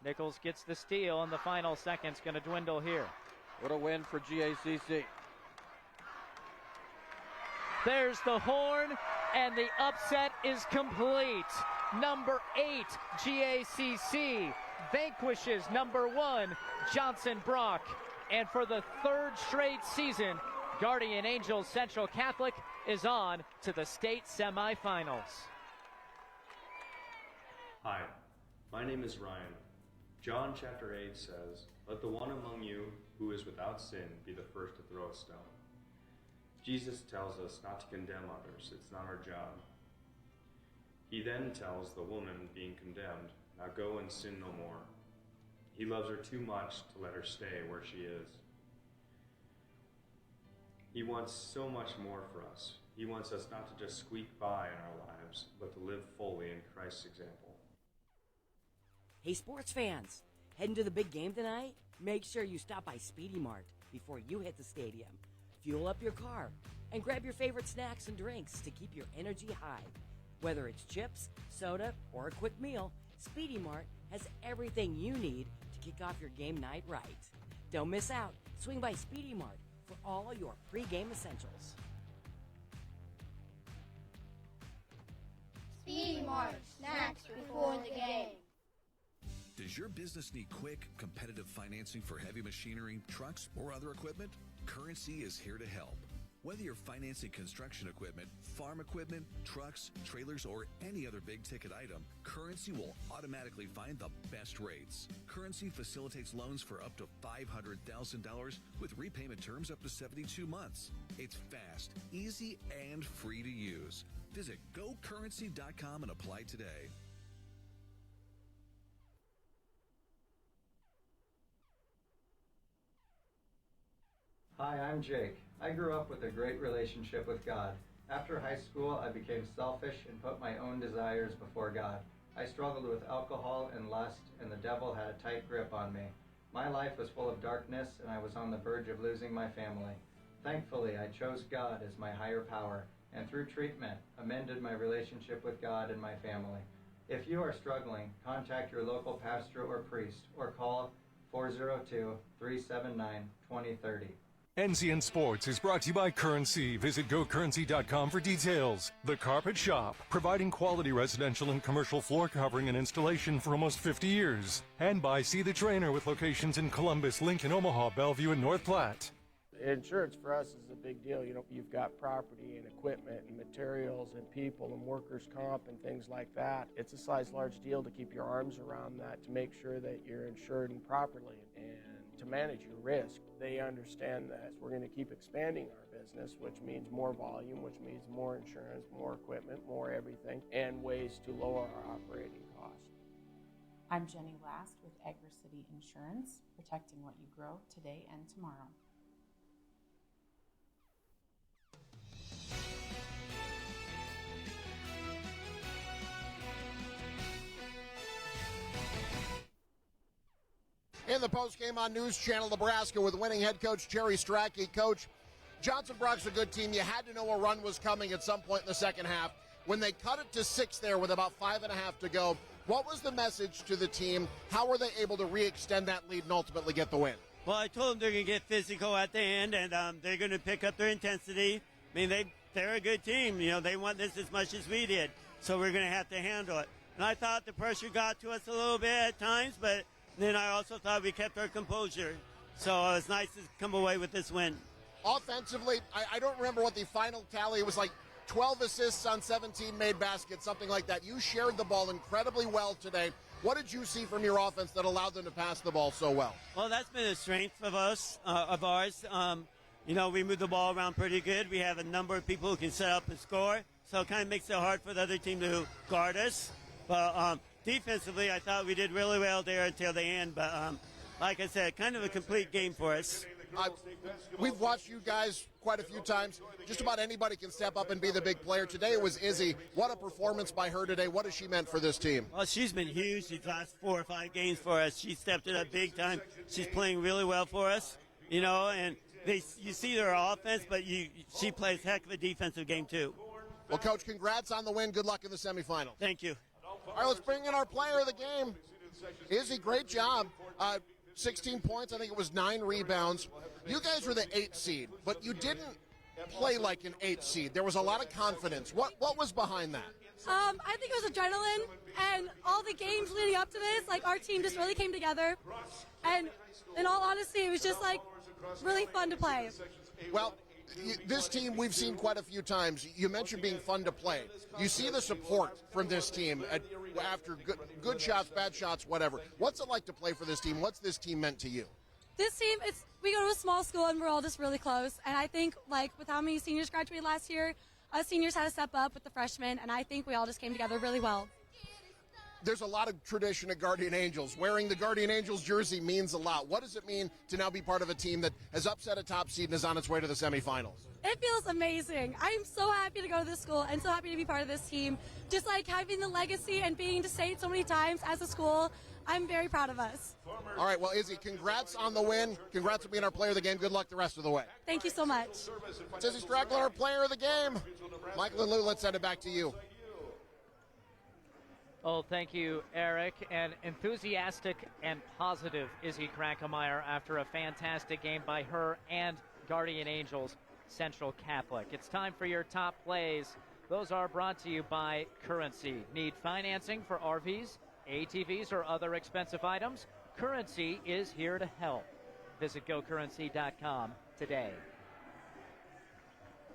Nichols gets the steal, and the final second's going to dwindle here. What a win for GACC. There's the horn, and the upset is complete. Number 8, GACC, vanquishes number 1, Johnson Brock. And for the 3rd straight season, Guardian Angels Central Catholic is on to the state semifinals. Hi, my name is Ryan. John chapter 8 says, "Let the one among you who is without sin be the first to throw a stone." Jesus tells us not to condemn others. It's not our job. He then tells the woman being condemned, "Now go and sin no more." He loves her too much to let her stay where she is. He wants so much more for us. He wants us not to just squeak by in our lives, but to live fully in Christ's example. Hey, sports fans, heading to the big game tonight? Make sure you stop by Speedy Mart before you hit the stadium. Fuel up your car and grab your favorite snacks and drinks to keep your energy high. Whether it's chips, soda, or a quick meal, Speedy Mart has everything you need to kick off your game night right. Don't miss out. Swing by Speedy Mart for all your pre-game essentials. Speedy Mart, snacks before the game. Does your business need quick, competitive financing for heavy machinery, trucks, or other equipment? Currency is here to help. Whether you're financing construction equipment, farm equipment, trucks, trailers, or any other big-ticket item, Currency will automatically find the best rates. Currency facilitates loans for up to $500,000 with repayment terms up to 72 months. It's fast, easy, and free to use. Visit GoCurrency.com and apply today. Hi, I'm Jake. I grew up with a great relationship with God. After high school, I became selfish and put my own desires before God. I struggled with alcohol and lust, and the devil had a tight grip on me. My life was full of darkness, and I was on the verge of losing my family. Thankfully, I chose God as my higher power, and through treatment, amended my relationship with God and my family. If you are struggling, contact your local pastor or priest, or call 402-379-2030. NCN Sports is brought to you by Currency. Visit GoCurrency.com for details. The Carpet Shop, providing quality residential and commercial floor covering and installation for almost 50 years. And by See the Trainer with locations in Columbus, Lincoln, Omaha, Bellevue, and North Platte. Insurance for us is a big deal. You know, you've got property and equipment and materials and people and workers' comp and things like that. It's a size large deal to keep your arms around that, to make sure that you're insured and properly and to manage your risk. They understand that we're going to keep expanding our business, which means more volume, which means more insurance, more equipment, more everything, and ways to lower our operating costs. I'm Jenny Last with AgriCity Insurance, protecting what you grow today and tomorrow. In the postgame on News Channel Nebraska with winning head coach Jerry Strachey. Coach, Johnson Brock's a good team. You had to know a run was coming at some point in the second half. When they cut it to 6 there with about 5.5 to go, what was the message to the team? How were they able to re-extend that lead and ultimately get the win? Well, I told them they're going to get physical at the end, and they're going to pick up their intensity. I mean, they're a good team. You know, they want this as much as we did, so we're going to have to handle it. And I thought the pressure got to us a little bit at times, but then I also thought we kept our composure. So it was nice to come away with this win. Offensively, I don't remember what the final tally. It was like 12 assists on 17 made baskets, something like that. You shared the ball incredibly well today. What did you see from your offense that allowed them to pass the ball so well? Well, that's been a strength of ours. You know, we move the ball around pretty good. We have a number of people who can set up and score, so it kind of makes it hard for the other team to guard us. But defensively, I thought we did really well there until the end. But like I said, kind of a complete game for us. We've watched you guys quite a few times. Just about anybody can step up and be the big player. Today it was Izzy. What a performance by her today. What has she meant for this team? Well, she's been huge these last 4 or 5 games for us. She stepped it up big time. She's playing really well for us, you know, and you see her offense, but she plays heck of a defensive game too. Well, Coach, congrats on the win. Good luck in the semifinals. Thank you. All right, let's bring in our player of the game. Izzy, great job. 16 points. I think it was 9 rebounds. You guys were the 8th seed, but you didn't play like an 8th seed. There was a lot of confidence. What was behind that? I think it was adrenaline and all the games leading up to this. Like, our team just really came together. And in all honesty, it was just, like, really fun to play. Well, this team we've seen quite a few times. You mentioned being fun to play. You see the support from this team after good shots, bad shots, whatever. What's it like to play for this team? What's this team meant to you? This team, we go to a small school and we're all just really close. And I think, like, with how many seniors graduated last year, us seniors had to step up with the freshmen, and I think we all just came together really well. There's a lot of tradition at Guardian Angels. Wearing the Guardian Angels jersey means a lot. What does it mean to now be part of a team that has upset a top seed and is on its way to the semifinals? It feels amazing. I'm so happy to go to this school and so happy to be part of this team. Just like having the legacy and being to state so many times as a school, I'm very proud of us. All right, well, Izzy, congrats on the win. Congrats on being our player of the game. Good luck the rest of the way. Thank you so much. It's Izzy Strackler, our player of the game. Michael and Lou, let's send it back to you. Oh, thank you, Eric. And enthusiastic and positive Izzy Krankemeyer after a fantastic game by her and Guardian Angels Central Catholic. It's time for your top plays. Those are brought to you by Currency. Need financing for RVs, ATVs, or other expensive items? Currency is here to help. Visit GoCurrency.com today.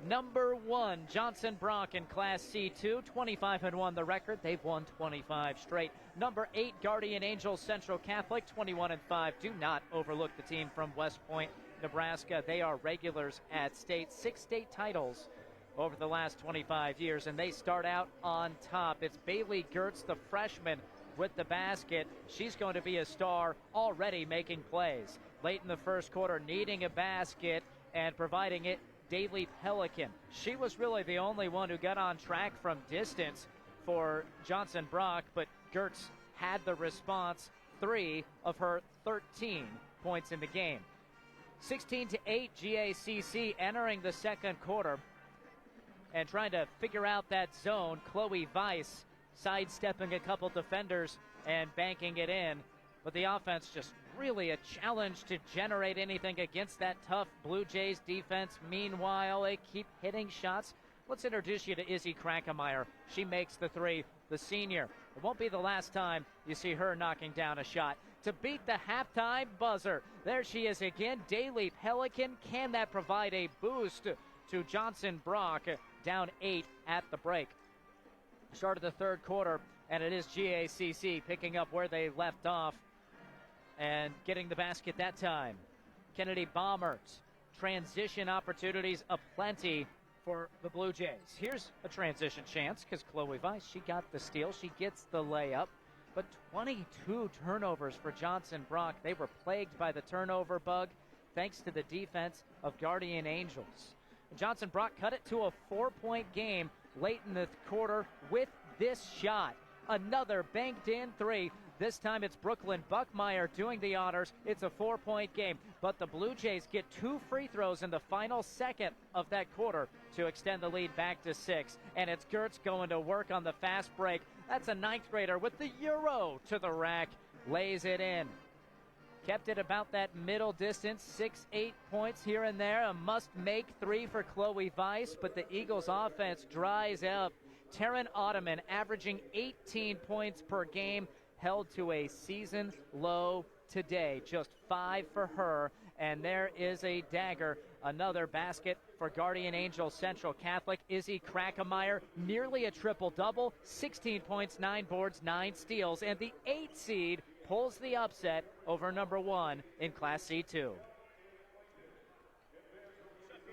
Number 1, Johnson Brock in Class C2, 25-1 the record. They've won 25 straight. Number 8, Guardian Angels Central Catholic, 21-5. Do not overlook the team from West Point, Nebraska. They are regulars at state, 6 state titles over the last 25 years, and they start out on top. It's Bailey Gertz, the freshman, with the basket. She's going to be a star, already making plays. Late in the first quarter, needing a basket and providing it, Daly Pelican. She was really the only one who got on track from distance for Johnson Brock, but Gertz had the response, 3 of her 13 points in the game. 16-8 GACC entering the second quarter and trying to figure out that zone. Chloe Weiss sidestepping a couple defenders and banking it in, but the offense just really a challenge to generate anything against that tough Blue Jays defense. Meanwhile, they keep hitting shots. Let's introduce you to Izzy Krankemeyer. She makes the three, the senior. It won't be the last time you see her knocking down a shot. To beat the halftime buzzer, there she is again, Daly Pelican. Can that provide a boost to Johnson Brock, down 8 at the break? Start of the third quarter, and it is GACC picking up where they left off and getting the basket that time. Kennedy Bombers, transition opportunities aplenty for the Blue Jays. Here's a transition chance because Chloe Weiss, she got the steal. She gets the layup. But 22 turnovers for Johnson Brock. They were plagued by the turnover bug thanks to the defense of Guardian Angels. Johnson Brock cut it to a 4-point game late in the quarter with this shot. Another banked in three. This time it's Brooklyn Buckmeyer doing the honors. It's a 4-point game. But the Blue Jays get 2 free throws in the final second of that quarter to extend the lead back to 6. And it's Gertz going to work on the fast break. That's a 9th grader with the Euro to the rack. Lays it in. Kept it about that middle distance. 6-8 points here and there. A must-make 3 for Chloe Weiss. But the Eagles offense dries up. Taryn Ottoman averaging 18 points per game. Held to a season low today. Just 5 for her. And there is a dagger. Another basket for Guardian Angels Central Catholic. Izzy Krankemeyer, nearly a triple-double. 16 points, 9 boards, 9 steals. And the 8 seed pulls the upset over number 1 in Class C2.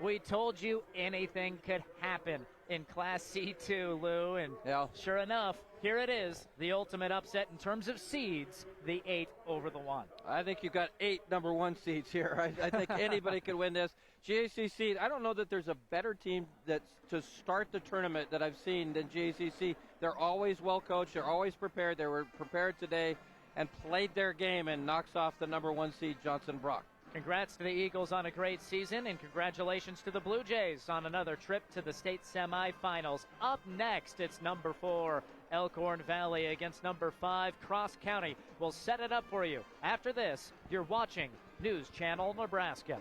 We told you anything could happen in Class C2, Lou, and sure enough, here it is, the ultimate upset in terms of seeds, the 8 over the 1. I think you've got 8 number 1 seeds here. I think anybody could win this. GACC, I don't know that there's a better team that's to start the tournament that I've seen than GACC. They're always well coached. They're always prepared. They were prepared today and played their game and knocks off the number 1 seed, Johnson Brock. Congrats to the Eagles on a great season, and congratulations to the Blue Jays on another trip to the state semifinals. Up next, it's number 4, Elkhorn Valley against number 5, Cross County. We'll set it up for you. After this, you're watching News Channel Nebraska.